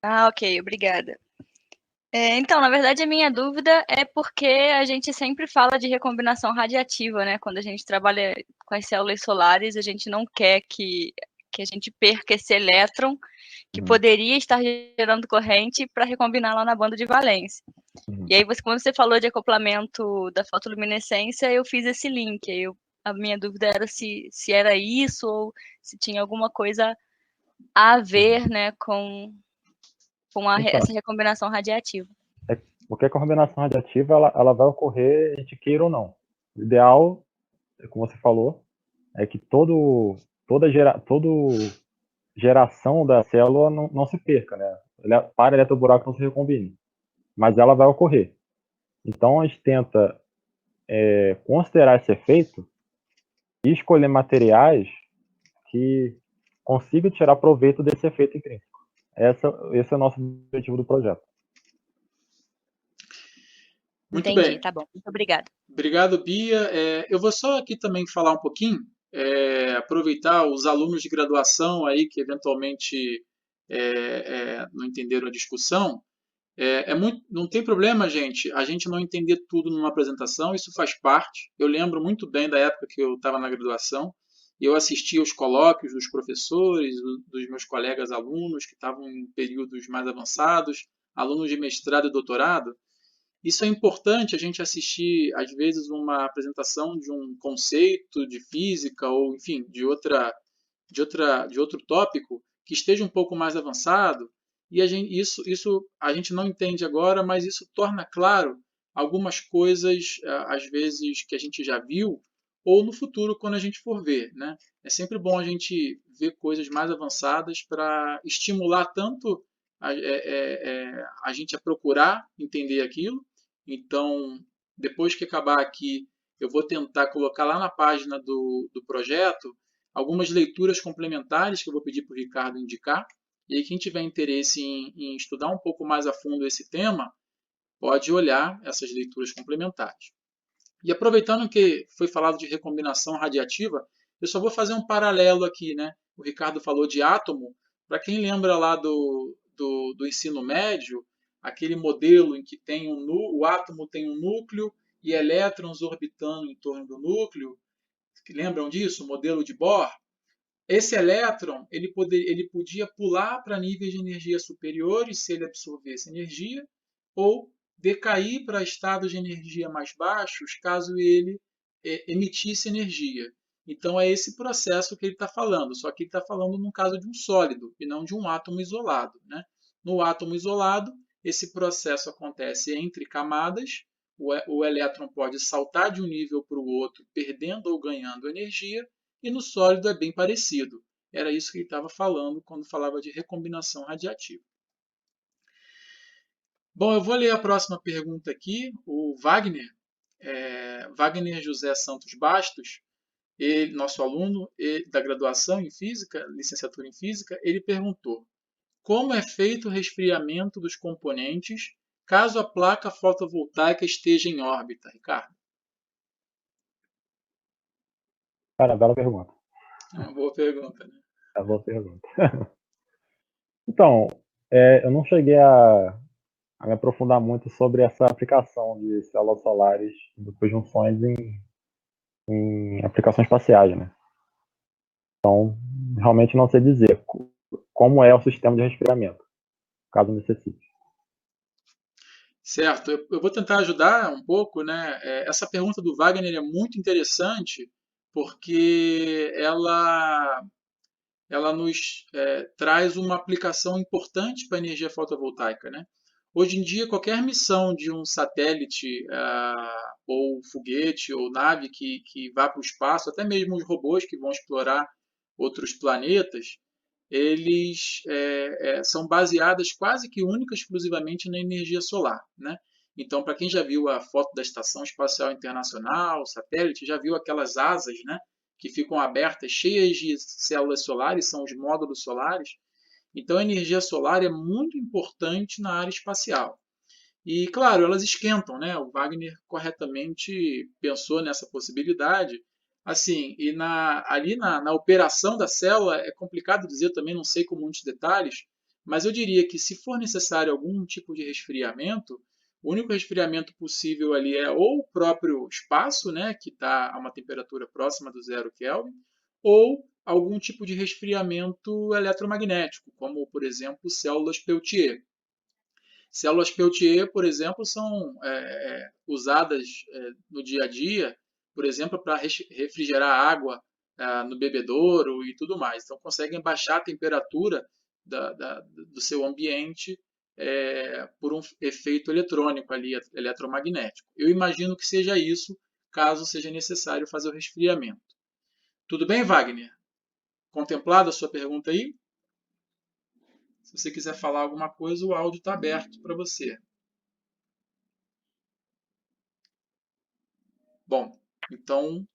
Ah, ok, obrigada. Então, na verdade, a minha dúvida é porque a gente sempre fala de recombinação radiativa, né? Quando a gente trabalha com as células solares, a gente não quer que a gente perca esse elétron que poderia estar gerando corrente para recombinar lá na banda de valência. E aí, quando você falou de acoplamento da fotoluminescência, eu fiz esse link. A minha dúvida era se era isso ou se tinha alguma coisa a ver, né, com Então, essa recombinação radiativa. porque a combinação radiativa ela vai ocorrer, a gente queira ou não. O ideal, como você falou, é que toda geração da célula não se perca, né? Para eletroburaco não se recombine. Mas ela vai ocorrer. Então a gente tenta considerar esse efeito e escolher materiais que consigam tirar proveito desse efeito intrínseco. Esse é o nosso objetivo do projeto. Muito Entendi, bem. tá bom. Muito obrigada. Obrigado, Bia. Eu vou só aqui também falar um pouquinho, aproveitar os alunos de graduação aí que eventualmente não entenderam a discussão. Não tem problema, gente, a gente não entender tudo numa apresentação, isso faz parte. Eu lembro muito bem da época que eu estava na graduação e eu assistia os colóquios dos professores, dos meus colegas alunos que estavam em períodos mais avançados, alunos de mestrado e doutorado. Isso é importante a gente assistir, às vezes, uma apresentação de um conceito de física ou, enfim, de outro tópico que esteja um pouco mais avançado. E isso a gente não entende agora, mas isso torna claro algumas coisas, às vezes, que a gente já viu ou no futuro, quando a gente for ver, né? É sempre bom a gente ver coisas mais avançadas para estimular tanto a gente a procurar entender aquilo. Então, depois que acabar aqui, eu vou tentar colocar lá na página do projeto algumas leituras complementares que eu vou pedir para o Ricardo indicar. E aí, quem tiver interesse em estudar um pouco mais a fundo esse tema, pode olhar essas leituras complementares. E aproveitando que foi falado de recombinação radiativa, eu só vou fazer um paralelo aqui, né? O Ricardo falou de átomo. Para quem lembra lá do ensino médio, aquele modelo em que o átomo tem um núcleo e elétrons orbitando em torno do núcleo, lembram disso? O modelo de Bohr? Esse elétron ele podia pular para níveis de energia superiores se ele absorvesse energia, ou decair para estados de energia mais baixos caso ele emitisse energia. Então é esse processo que ele está falando, só que ele está falando num caso de um sólido e não de um átomo isolado. Né? No átomo isolado, esse processo acontece entre camadas, o elétron pode saltar de um nível para o outro, perdendo ou ganhando energia, e no sólido é bem parecido. Era isso que ele estava falando quando falava de recombinação radiativa. Bom, eu vou ler a próxima pergunta aqui. O Wagner, Wagner José Santos Bastos, ele, nosso aluno da graduação em Física, licenciatura em Física, ele perguntou: como é feito o resfriamento dos componentes caso a placa fotovoltaica esteja em órbita, Ricardo? Cara, bela pergunta. É uma boa pergunta, né? É uma boa pergunta. Então, eu não cheguei a me aprofundar muito sobre essa aplicação de células solares de junções em aplicações espaciais, né? Então, realmente não sei dizer como é o sistema de resfriamento, caso necessite. Certo, eu vou tentar ajudar um pouco, né? Essa pergunta do Wagner é muito interessante porque ela nos traz uma aplicação importante para a energia fotovoltaica, né? Hoje em dia, qualquer missão de um satélite, ou foguete, ou nave que vá para o espaço, até mesmo os robôs que vão explorar outros planetas, eles são baseadas quase que única e exclusivamente na energia solar, né? Então, para quem já viu a foto da Estação Espacial Internacional, satélite, já viu aquelas asas, né, que ficam abertas, cheias de células solares, são os módulos solares. Então, a energia solar é muito importante na área espacial. E, claro, elas esquentam, né? O Wagner corretamente pensou nessa possibilidade. Assim, e ali na operação da célula, é complicado dizer também, não sei com muitos detalhes, mas eu diria que se for necessário algum tipo de resfriamento, o único resfriamento possível ali é ou o próprio espaço, né, que está a uma temperatura próxima do 0 Kelvin, ou algum tipo de resfriamento eletromagnético, como, por exemplo, células Peltier. Células Peltier, por exemplo, são usadas no dia a dia, por exemplo, para refrigerar água no bebedouro e tudo mais. Então, conseguem baixar a temperatura do seu ambiente por um efeito eletrônico ali, eletromagnético. Eu imagino que seja isso, caso seja necessário fazer o resfriamento. Tudo bem, Wagner? Contemplada a sua pergunta aí? Se você quiser falar alguma coisa, o áudio está aberto para você. Bom, então,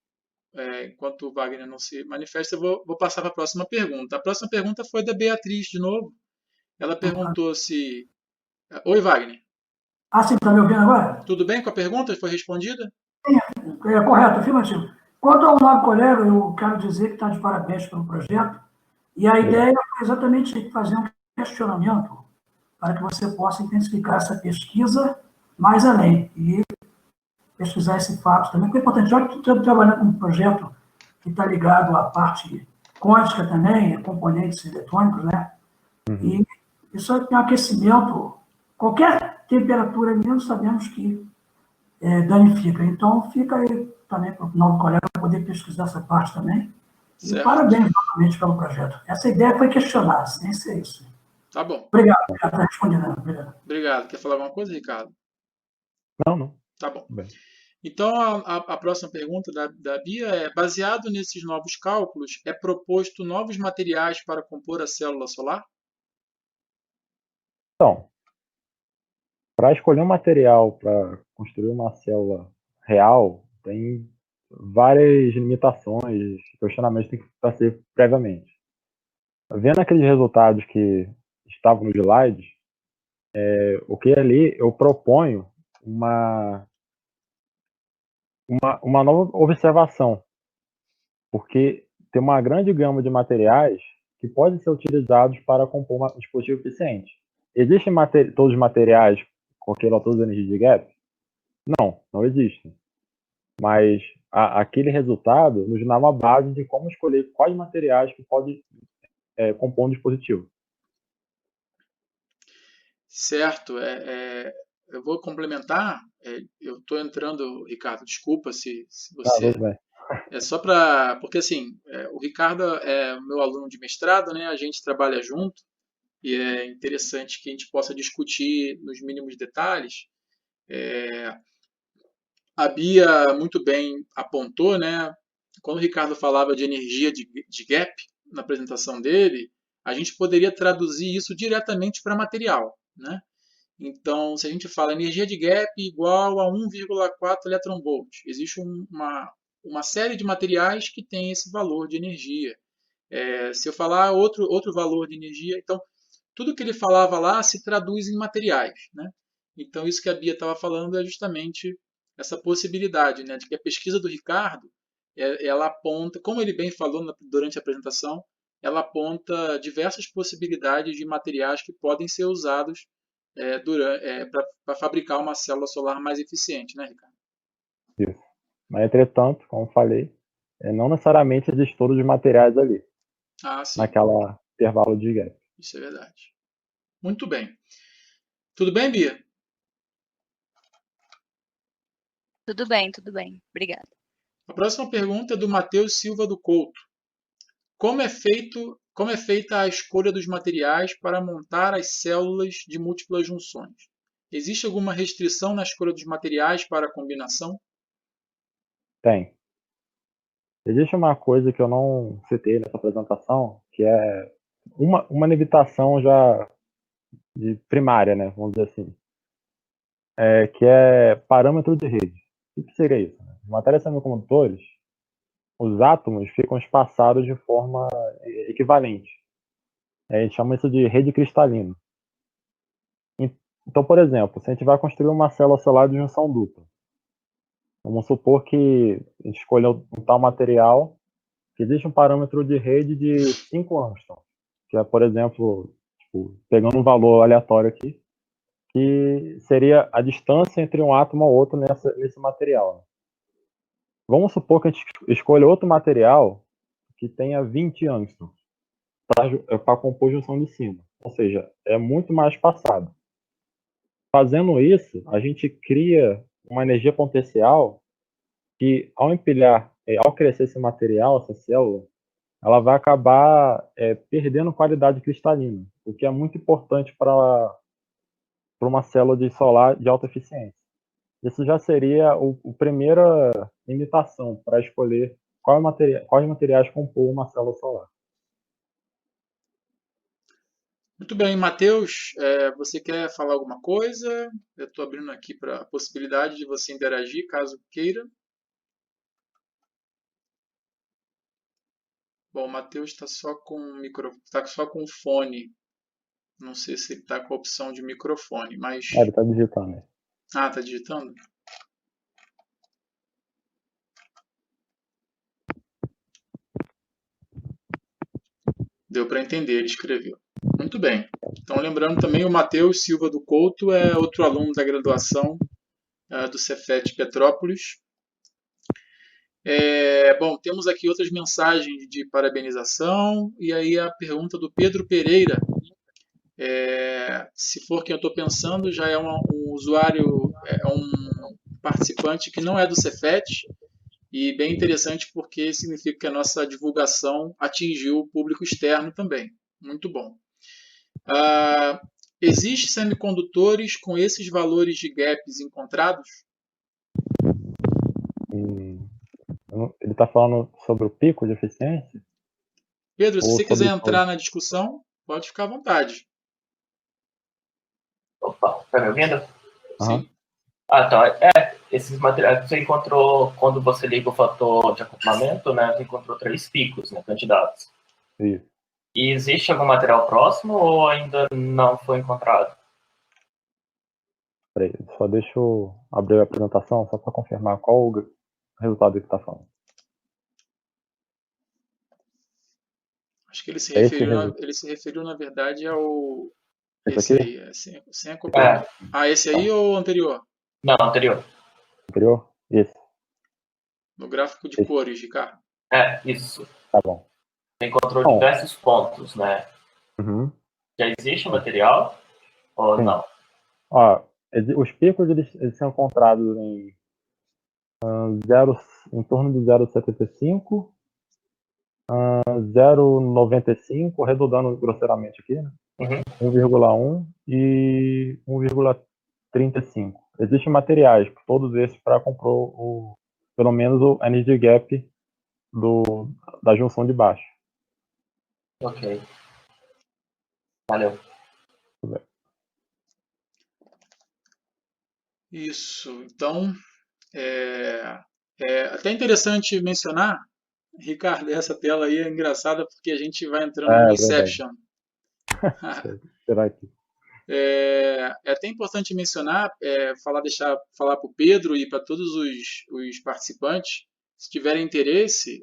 enquanto o Wagner não se manifesta, eu vou passar para a próxima pergunta. A próxima pergunta foi da Beatriz, de novo. Ela perguntou se. Oi, Wagner. Ah, sim, está me ouvindo agora? Tudo bem com a pergunta? Foi respondida? Correto, afirmativo. Quanto ao novo colega, eu quero dizer que está de parabéns pelo projeto. E a ideia é exatamente fazer um questionamento para que você possa intensificar essa pesquisa mais além e pesquisar esse fato também, porque é importante. Já que estou trabalhando com um projeto que está ligado à parte quântica também, a componentes eletrônicos, né? E isso tem um aquecimento, qualquer temperatura menos sabemos que danifica. Então, fica aí também para o novo colega poder pesquisar essa parte também. Certo. E parabéns novamente pelo projeto. Essa ideia foi questionada, sem ser isso. Tá bom. Obrigado, já está respondendo. Obrigado. Obrigado. Quer falar alguma coisa, Ricardo? Não. Tá bom. Bem. Então, a próxima pergunta da Bia é: baseado nesses novos cálculos, é proposto novos materiais para compor a célula solar? Então, para escolher um material para construir uma célula real, tem várias limitações, questionamentos que tem que fazer previamente. Vendo aqueles resultados que estavam no slide, o que ali eu proponho uma nova observação, porque tem uma grande gama de materiais que podem ser utilizados para compor um dispositivo eficiente. Existem todos os materiais com aquele autor de energia de gap? Não existem. Mas aquele resultado nos dá uma base de como escolher quais materiais que podem compor um dispositivo. Certo. Eu vou complementar. Eu estou entrando, Ricardo, desculpa se você... Tudo bem. É só para... Porque, assim, o Ricardo é meu aluno de mestrado, né? A gente trabalha junto. e é interessante que a gente possa discutir nos mínimos detalhes. A Bia muito bem apontou, né? Quando o Ricardo falava de energia de gap na apresentação dele, a gente poderia traduzir isso diretamente para material, né? Então, se a gente fala energia de gap igual a 1,4 electron-volt, existe uma série de materiais que tem esse valor de energia. Se eu falar outro valor de energia, então tudo que ele falava lá se traduz em materiais, né? Então, isso que a Bia estava falando é justamente essa possibilidade, né, de que a pesquisa do Ricardo, ela aponta, como ele bem falou durante a apresentação, ela aponta diversas possibilidades de materiais que podem ser usados para fabricar uma célula solar mais eficiente, né, Ricardo? Isso. Mas, entretanto, como falei, não necessariamente existe todos os materiais ali, Sim. naquela intervalo de gap. Isso é verdade. Muito bem. Tudo bem, Bia? Tudo bem, tudo bem. Obrigada. A próxima pergunta é do Matheus Silva do Couto. Como é feita a escolha dos materiais para montar as células de múltiplas junções? Existe alguma restrição na escolha dos materiais para a combinação? Tem. Existe uma coisa que eu não citei nessa apresentação, que é uma limitação já de primária, né? Vamos dizer assim. Que é parâmetro de rede. O que seria isso? Em matérias semicondutores, os átomos ficam espaçados de forma equivalente. A gente chama isso de rede cristalina. Então, por exemplo, se a gente vai construir uma célula solar de junção dupla, vamos supor que a gente escolheu um tal material que existe um parâmetro de rede de 5 Angstrom, que é, por exemplo, pegando um valor aleatório aqui, que seria a distância entre um átomo e outro nesse material. Vamos supor que a gente escolha outro material que tenha 20 Angstrom para compor junção de cima. Ou seja, é muito mais espaçado. Fazendo isso, a gente cria uma energia potencial que, ao empilhar, ao crescer esse material, essa célula, ela vai acabar perdendo qualidade cristalina, o que é muito importante para uma célula de solar de alta eficiência. Isso já seria a primeira limitação para escolher quais materiais compor uma célula solar. Muito bem, Matheus, você quer falar alguma coisa? Eu estou abrindo aqui para a possibilidade de você interagir, caso queira. Bom, o Matheus está só com fone. Não sei se ele está com a opção de microfone, mas... Ele está digitando. Ah, está digitando? Deu para entender, ele escreveu. Muito bem. Então, lembrando também, o Matheus Silva do Couto é outro aluno da graduação do Cefet Petrópolis. Bom, temos aqui outras mensagens de parabenização, e aí a pergunta do Pedro Pereira. Se for quem eu estou pensando, já é um usuário, um participante que não é do Cefet, e bem interessante porque significa que a nossa divulgação atingiu o público externo também. Muito bom. Existem semicondutores com esses valores de gaps encontrados? Ele está falando sobre o pico de eficiência? Pedro, se você quiser entrar na discussão, pode ficar à vontade. Opa, tá me ouvindo? Sim. Então, esses materiais que você encontrou, quando você liga o fator de acoplamento, né, você encontrou 3 picos, né, candidatos. Isso. E existe algum material próximo ou ainda não foi encontrado? Peraí, só deixa eu abrir a apresentação, só para confirmar qual o resultado que está falando. Acho que ele se referiu, na verdade, ao... Esse aqui? Aí, sem acoplamento. Esse aí ou o anterior? Não, anterior. Anterior? Isso. No gráfico de cores, Ricardo. Isso. Tá bom. Você encontrou diversos pontos, né? Uhum. Já existe material ou Sim. não? Os picos eles são encontrados em torno de 0,75, 0,95, arredondando grosseiramente aqui, né? 1,1 e 1,35. Existem materiais, todos esses, para compor pelo menos o energy gap da junção de baixo. Ok. Valeu. Isso. Então, é até interessante mencionar, Ricardo, essa tela aí é engraçada porque a gente vai entrando no Verdade. Inception. Será que... É até importante mencionar, deixar falar para o Pedro e para todos os participantes, se tiverem interesse,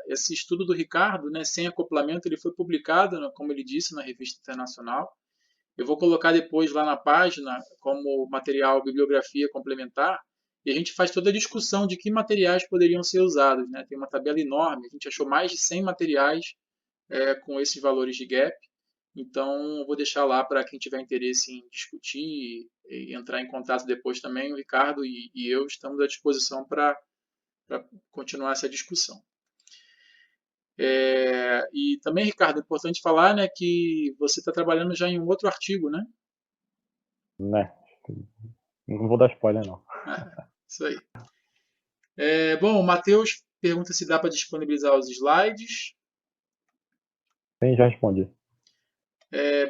esse estudo do Ricardo, né, sem acoplamento, ele foi publicado, né, como ele disse, na revista internacional. Eu vou colocar depois lá na página como material, bibliografia complementar, e a gente faz toda a discussão de que materiais poderiam ser usados, né? Tem uma tabela enorme, a gente achou mais de 100 materiais com esses valores de gap. Então, eu vou deixar lá para quem tiver interesse em discutir e entrar em contato depois também. O Ricardo e eu estamos à disposição para continuar essa discussão. E também, Ricardo, é importante falar, né, que você está trabalhando já em um outro artigo, né? Né? Não vou dar spoiler, não. Isso aí. Bom, o Matheus pergunta se dá para disponibilizar os slides. Sim, já respondi.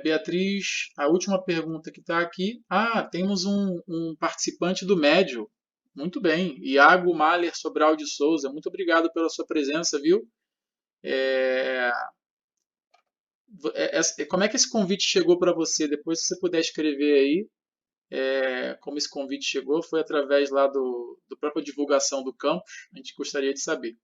Beatriz, a última pergunta que está aqui. Temos um participante do Médio. Muito bem. Iago Mahler Sobral de Souza. Muito obrigado pela sua presença, viu? Como é que esse convite chegou para você? Depois, se você puder escrever aí como esse convite chegou, foi através lá do própria divulgação do campus. A gente gostaria de saber.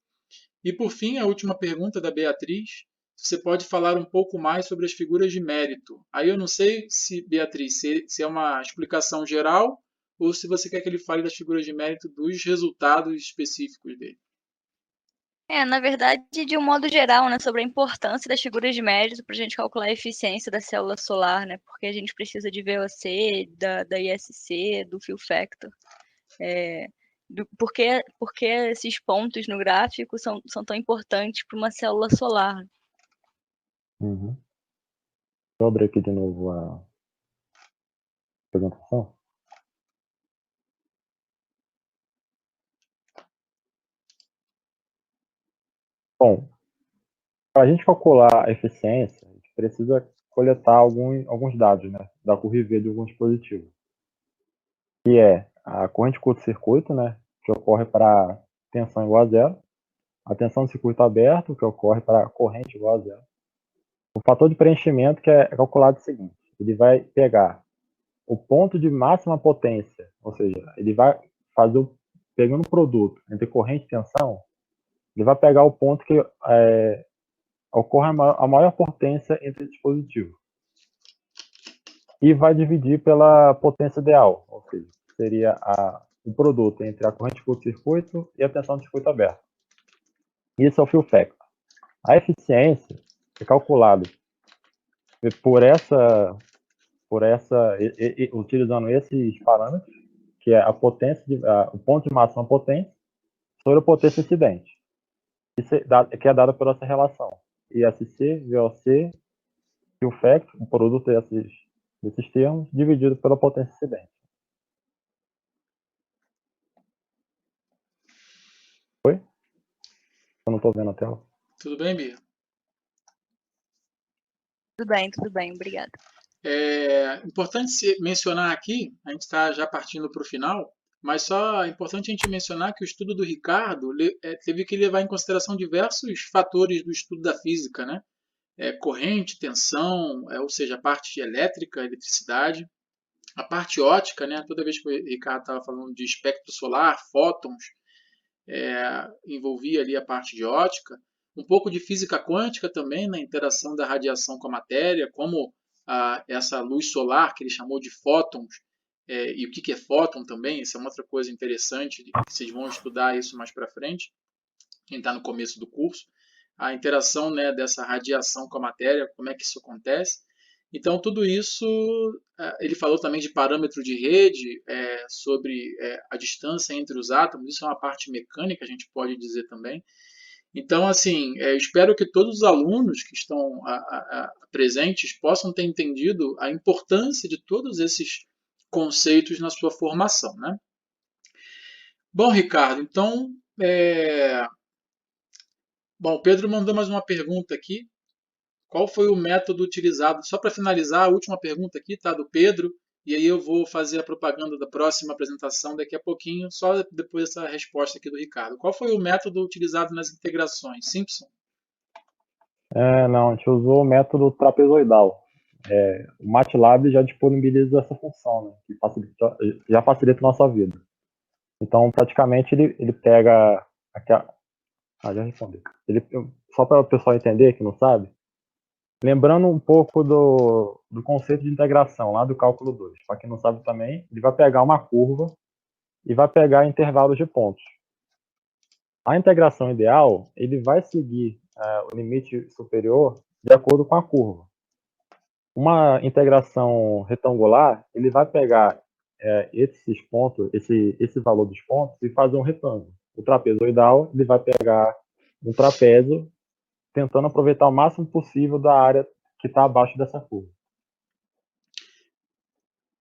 E por fim, a última pergunta da Beatriz. Você pode falar um pouco mais sobre as figuras de mérito. Aí eu não sei se, Beatriz, se é uma explicação geral ou se você quer que ele fale das figuras de mérito dos resultados específicos dele. Na verdade, de um modo geral, né, sobre a importância das figuras de mérito para a gente calcular a eficiência da célula solar, né, porque a gente precisa de VOC, da ISC, do fill factor. Por que esses pontos no gráfico são tão importantes para uma célula solar? Uhum. Deixa eu abrir aqui de novo a apresentação. Bom, para a gente calcular a eficiência, a gente precisa coletar alguns dados, né, da curva IV de algum dispositivo, que é a corrente de curto-circuito, né, que ocorre para tensão igual a zero, a tensão do circuito aberto, que ocorre para corrente igual a zero, o fator de preenchimento, que é calculado o seguinte: ele vai pegar o ponto de máxima potência, ou seja, ele vai fazer pegando o produto entre corrente e tensão, ele vai pegar o ponto que ocorre a maior potência entre dispositivos e vai dividir pela potência ideal, ou seja, seria o produto entre a corrente de curto-circuito e a tensão do circuito aberto. Isso é o fill factor. A eficiência é calculada utilizando esses parâmetros, que é a potência, o ponto de máxima potência sobre a potência incidente, que é dada por essa relação ISC, VOC, fill factor, o produto desses termos, dividido pela potência incidente. Oi? Eu não estou vendo a tela. Tudo bem, Bia? Tudo bem, obrigada. Importante mencionar aqui, a gente está já partindo para o final, mas só é importante a gente mencionar que o estudo do Ricardo teve que levar em consideração diversos fatores do estudo da física, né? Corrente, tensão, ou seja, a parte elétrica, eletricidade, a parte ótica, né? Toda vez que o Ricardo estava falando de espectro solar, fótons, envolvia ali a parte de ótica, um pouco de física quântica também, na interação da radiação com a matéria, como essa luz solar que ele chamou de fótons, e o que é fóton também, isso é uma outra coisa interessante, vocês vão estudar isso mais para frente, quem está no começo do curso, a interação, né, dessa radiação com a matéria, como é que isso acontece. Então, tudo isso, ele falou também de parâmetro de rede, sobre a distância entre os átomos, isso é uma parte mecânica, a gente pode dizer também. Então, assim, espero que todos os alunos que estão presentes possam ter entendido a importância de todos esses conceitos na sua formação, né? Bom, Ricardo, então, bom, o Pedro mandou mais uma pergunta aqui. Qual foi o método utilizado? Só para finalizar, a última pergunta aqui, tá, do Pedro, e aí eu vou fazer a propaganda da próxima apresentação daqui a pouquinho, só depois dessa resposta aqui do Ricardo. Qual foi o método utilizado nas integrações? Simpson? Não, a gente usou o método trapezoidal. O MATLAB já disponibiliza essa função, né, que já facilita a nossa vida. Então, praticamente, ele pega... já respondi. Só para o pessoal entender, que não sabe, lembrando um pouco do conceito de integração, lá do cálculo 2. Para quem não sabe também, ele vai pegar uma curva e vai pegar intervalos de pontos. A integração ideal, ele vai seguir o limite superior de acordo com a curva. Uma integração retangular, ele vai pegar esses pontos, esse valor dos pontos e fazer um retângulo. O trapezoidal, ele vai pegar um trapézio tentando aproveitar o máximo possível da área que está abaixo dessa curva.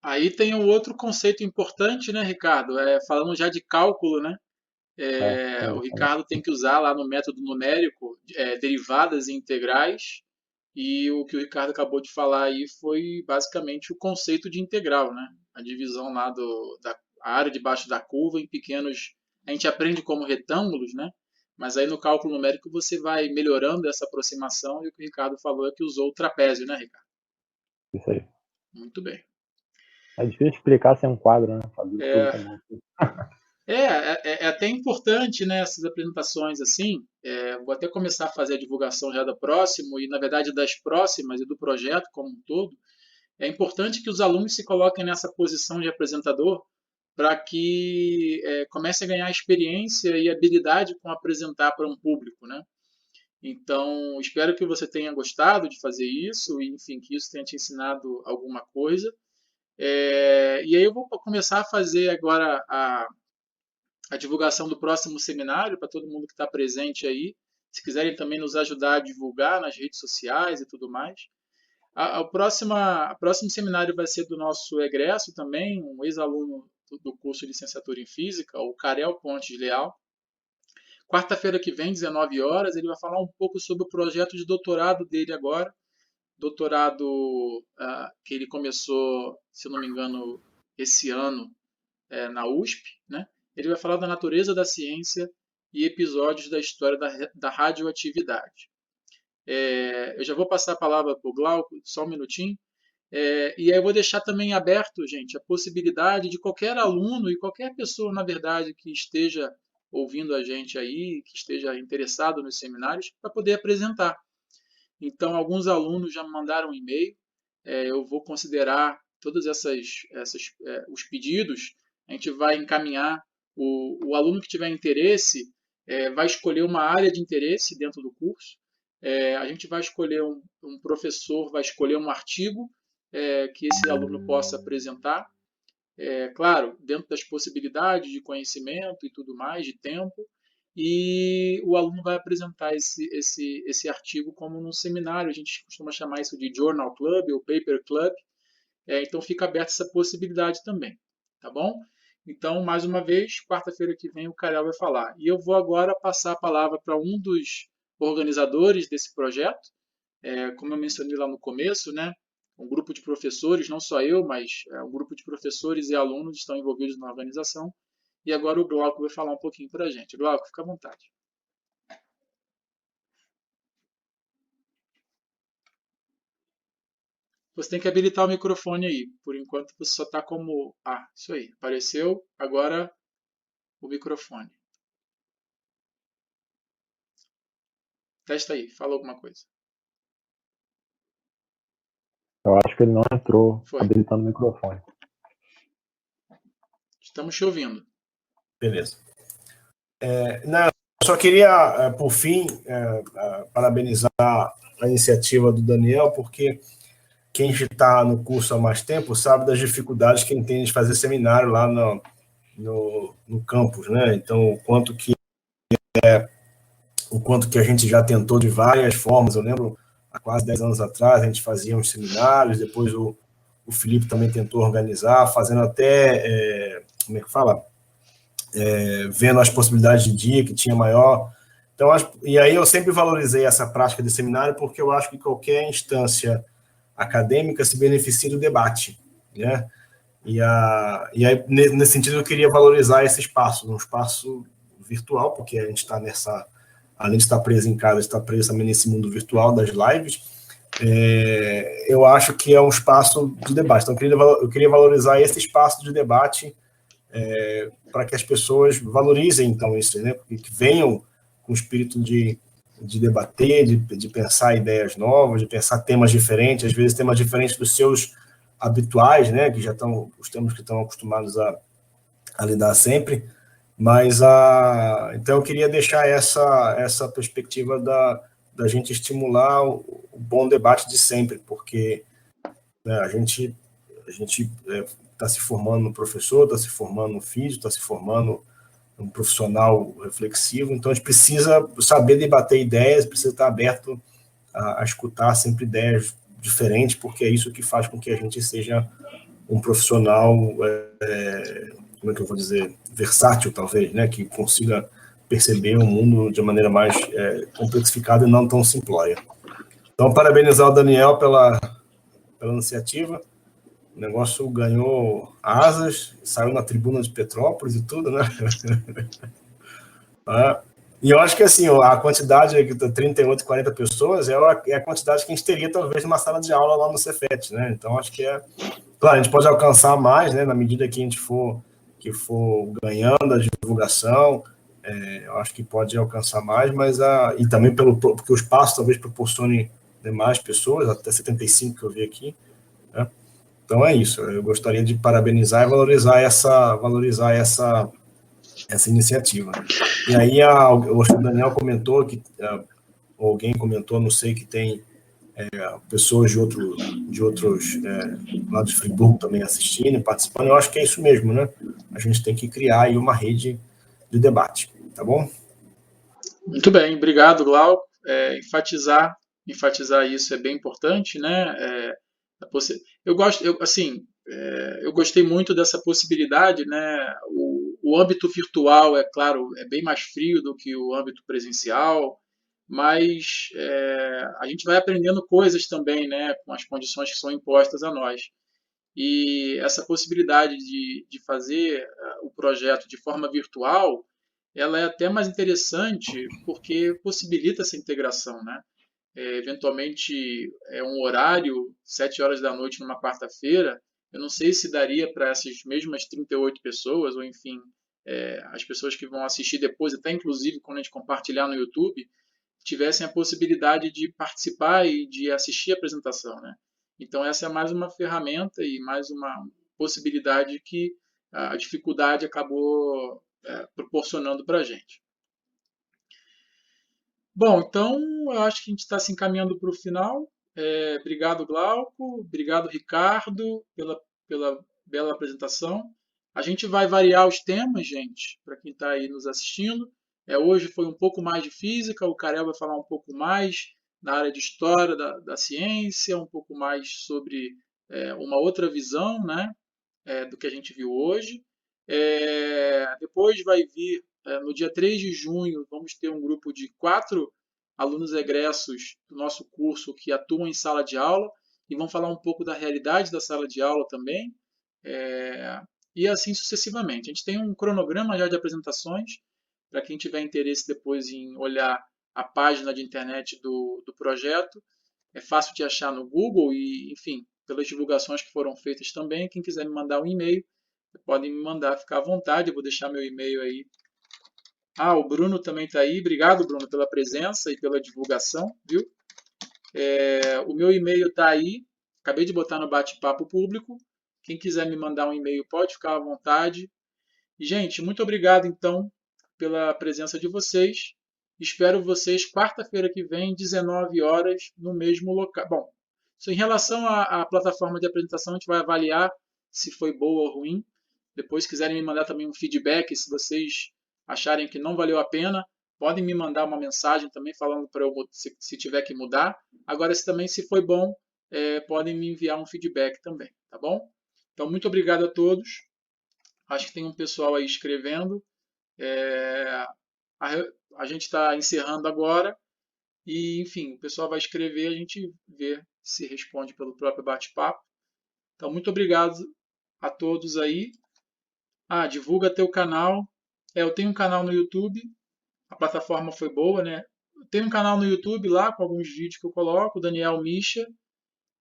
Aí tem um outro conceito importante, né, Ricardo? Falando já de cálculo, né? O Ricardo tem que usar lá no método numérico derivadas e integrais, e o que o Ricardo acabou de falar aí foi basicamente o conceito de integral, né? A divisão lá da área debaixo da curva em pequenos... A gente aprende como retângulos, né? Mas aí no cálculo numérico você vai melhorando essa aproximação, e o que o Ricardo falou é que usou o trapézio, né, Ricardo? Isso aí. Muito bem. É difícil explicar sem um quadro, né? É até importante, né, essas apresentações assim. Vou até começar a fazer a divulgação já da próxima, e na verdade das próximas e do projeto como um todo. É importante que os alunos se coloquem nessa posição de apresentador para que comece a ganhar experiência e habilidade com apresentar para um público, né? Então, espero que você tenha gostado de fazer isso e, enfim, que isso tenha te ensinado alguma coisa. E aí eu vou começar a fazer agora a divulgação do próximo seminário para todo mundo que está presente aí. Se quiserem também nos ajudar a divulgar nas redes sociais e tudo mais. O próximo seminário vai ser do nosso egresso também, um ex-aluno do curso de licenciatura em Física, o Karel Pontes Leal. Quarta-feira que vem, 19 horas, ele vai falar um pouco sobre o projeto de doutorado dele agora. Doutorado que ele começou, se não me engano, esse ano na USP, né? Ele vai falar da natureza da ciência e episódios da história da radioatividade. Eu já vou passar a palavra para o Glauco, só um minutinho. E aí eu vou deixar também aberto, gente, a possibilidade de qualquer aluno e qualquer pessoa, na verdade, que esteja ouvindo a gente aí, que esteja interessado nos seminários, para poder apresentar. Então, alguns alunos já me mandaram um e-mail. Eu vou considerar todos os pedidos. A gente vai encaminhar. O aluno que tiver interesse vai escolher uma área de interesse dentro do curso. A gente vai escolher um professor, vai escolher um artigo que esse aluno possa apresentar. Claro, dentro das possibilidades de conhecimento e tudo mais, de tempo. E o aluno vai apresentar esse artigo como num seminário. A gente costuma chamar isso de Journal Club ou Paper Club. Então fica aberta essa possibilidade também, tá bom? Então, mais uma vez, quarta-feira que vem o Karel vai falar. E eu vou agora passar a palavra para um dos organizadores desse projeto. Como eu mencionei lá no começo, né? Um grupo de professores, não só eu, mas um grupo de professores e alunos estão envolvidos na organização. E agora o Glauco vai falar um pouquinho para a gente. Glauco, fica à vontade. Você tem que habilitar o microfone aí. Por enquanto você só está como... isso aí. Apareceu. Agora o microfone. Testa aí. Fala alguma coisa. Eu acho que ele não entrou Foi. habilitando o microfone. Estamos te ouvindo. Beleza. Eu só queria, por fim, parabenizar a iniciativa do Daniel, porque quem está no curso há mais tempo sabe das dificuldades que ele tem de fazer seminário lá no campus, né? Então, o quanto enquanto que a gente já tentou de várias formas. Eu lembro, há quase 10 anos atrás, a gente fazia uns seminários, depois o Felipe também tentou organizar, fazendo até, como é que fala? Vendo as possibilidades de dia que tinha maior. Então, e aí eu sempre valorizei essa prática de seminário, porque eu acho que qualquer instância acadêmica se beneficia do debate, né? E aí, nesse sentido, eu queria valorizar esse espaço, um espaço virtual, porque a gente está além de estar preso em casa, está preso também nesse mundo virtual das lives. Eu acho que é um espaço de debate. Então, eu queria valorizar esse espaço de debate para que as pessoas valorizem, então, isso, né? Que venham com o espírito de debater, de pensar ideias novas, de pensar temas diferentes, às vezes temas diferentes dos seus habituais, né? Que já estão, os temas que estão acostumados a lidar sempre. Mas, então, eu queria deixar essa perspectiva da gente estimular o bom debate de sempre, porque, né, a gente está se formando no professor, está se formando no físico, está se formando um profissional reflexivo, então a gente precisa saber debater ideias, precisa estar aberto a escutar sempre ideias diferentes, porque é isso que faz com que a gente seja um profissional, como é que eu vou dizer, versátil, talvez, né, que consiga perceber o mundo de maneira mais complexificada e não tão simplória. Então, parabenizar o Daniel pela iniciativa. O negócio ganhou asas, saiu na tribuna de Petrópolis e tudo, né? E eu acho que, assim, a quantidade de 38, 40 pessoas é a quantidade que a gente teria, talvez, numa sala de aula lá no Cefet, né? Então, acho que claro, a gente pode alcançar mais, né, na medida que a gente for ganhando a divulgação, eu acho que pode alcançar mais, mas e também porque o espaço talvez proporcione mais pessoas, até 75 que eu vi aqui, né? Então é isso, eu gostaria de parabenizar e valorizar essa iniciativa. E aí, eu acho que o Daniel comentou, alguém comentou, não sei, que tem pessoas de outros lá de Friburgo também assistindo, participando. Eu acho que é isso mesmo, né? A gente tem que criar aí uma rede de debate, tá bom? Muito bem, obrigado, Glauco. Enfatizar isso é bem importante, né? Eu gostei muito dessa possibilidade, né? O âmbito virtual, é claro, é bem mais frio do que o âmbito presencial, mas a gente vai aprendendo coisas também, né? Com as condições que são impostas a nós. E essa possibilidade de fazer o projeto de forma virtual, ela é até mais interessante porque possibilita essa integração, né? Eventualmente é um horário, 7 horas da noite numa quarta-feira, eu não sei se daria para essas mesmas 38 pessoas, ou enfim, as pessoas que vão assistir depois, até inclusive quando a gente compartilhar no YouTube, tivessem a possibilidade de participar e de assistir a apresentação, né? Então essa é mais uma ferramenta e mais uma possibilidade que a dificuldade acabou proporcionando para a gente. Bom, então eu acho que a gente está se encaminhando para o final. Obrigado, Glauco. Obrigado, Ricardo, pela bela apresentação. A gente vai variar os temas, gente, para quem está aí nos assistindo. Hoje foi um pouco mais de física, o Karel vai falar um pouco mais na área de história da ciência, um pouco mais sobre uma outra visão, né, do que a gente viu hoje. Depois vai vir, no dia 3 de junho, vamos ter um grupo de 4 alunos egressos do nosso curso que atuam em sala de aula e vão falar um pouco da realidade da sala de aula também, e assim sucessivamente. A gente tem um cronograma já de apresentações, para quem tiver interesse depois em olhar a página de internet do projeto. É fácil de achar no Google e, enfim, pelas divulgações que foram feitas também. Quem quiser me mandar um e-mail, podem me mandar, ficar à vontade. Eu vou deixar meu e-mail aí. O Bruno também está aí. Obrigado, Bruno, pela presença e pela divulgação, viu? O meu e-mail está aí. Acabei de botar no bate-papo público. Quem quiser me mandar um e-mail pode ficar à vontade. E, gente, muito obrigado, então, pela presença de vocês. Espero vocês quarta-feira que vem, 19 horas, no mesmo local. Bom, em relação à plataforma de apresentação, a gente vai avaliar se foi boa ou ruim. Depois, se quiserem me mandar também um feedback, se vocês acharem que não valeu a pena, podem me mandar uma mensagem também falando para eu se tiver que mudar. Agora, se foi bom, podem me enviar um feedback também, tá bom? Então, muito obrigado a todos. Acho que tem um pessoal aí escrevendo. A gente está encerrando agora. E, enfim, o pessoal vai escrever, a gente vê se responde pelo próprio bate-papo. Então, muito obrigado a todos aí. Divulga teu canal. Eu tenho um canal no YouTube. A plataforma foi boa, né? Eu tenho um canal no YouTube lá com alguns vídeos que eu coloco, Daniel Mischa.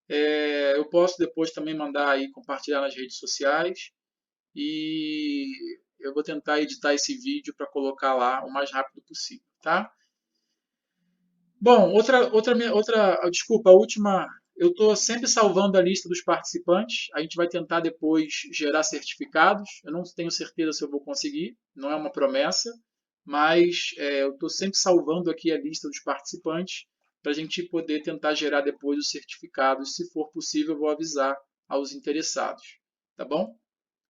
Eu posso depois também mandar aí, compartilhar nas redes sociais. E eu vou tentar editar esse vídeo para colocar lá o mais rápido possível, tá? Bom, desculpa, a última. Eu estou sempre salvando a lista dos participantes. A gente vai tentar depois gerar certificados. Eu não tenho certeza se eu vou conseguir, não é uma promessa, mas eu estou sempre salvando aqui a lista dos participantes para a gente poder tentar gerar depois os certificados. Se for possível, eu vou avisar aos interessados. Tá bom?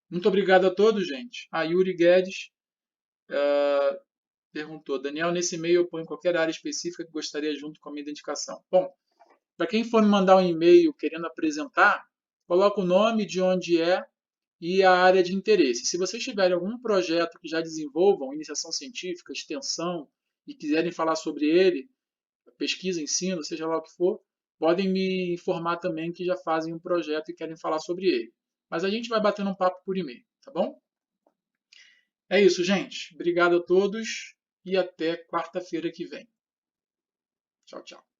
Muito obrigado a todos, gente. Yuri Guedes perguntou: Daniel, nesse e-mail eu ponho qualquer área específica que gostaria junto com a minha identificação. Bom, para quem for me mandar um e-mail querendo apresentar, coloca o nome, de onde é e a área de interesse. Se vocês tiverem algum projeto que já desenvolvam, iniciação científica, extensão, e quiserem falar sobre ele, pesquisa, ensino, seja lá o que for, podem me informar também que já fazem um projeto e querem falar sobre ele. Mas a gente vai batendo um papo por e-mail, tá bom? É isso, gente. Obrigado a todos e até quarta-feira que vem. Tchau, tchau.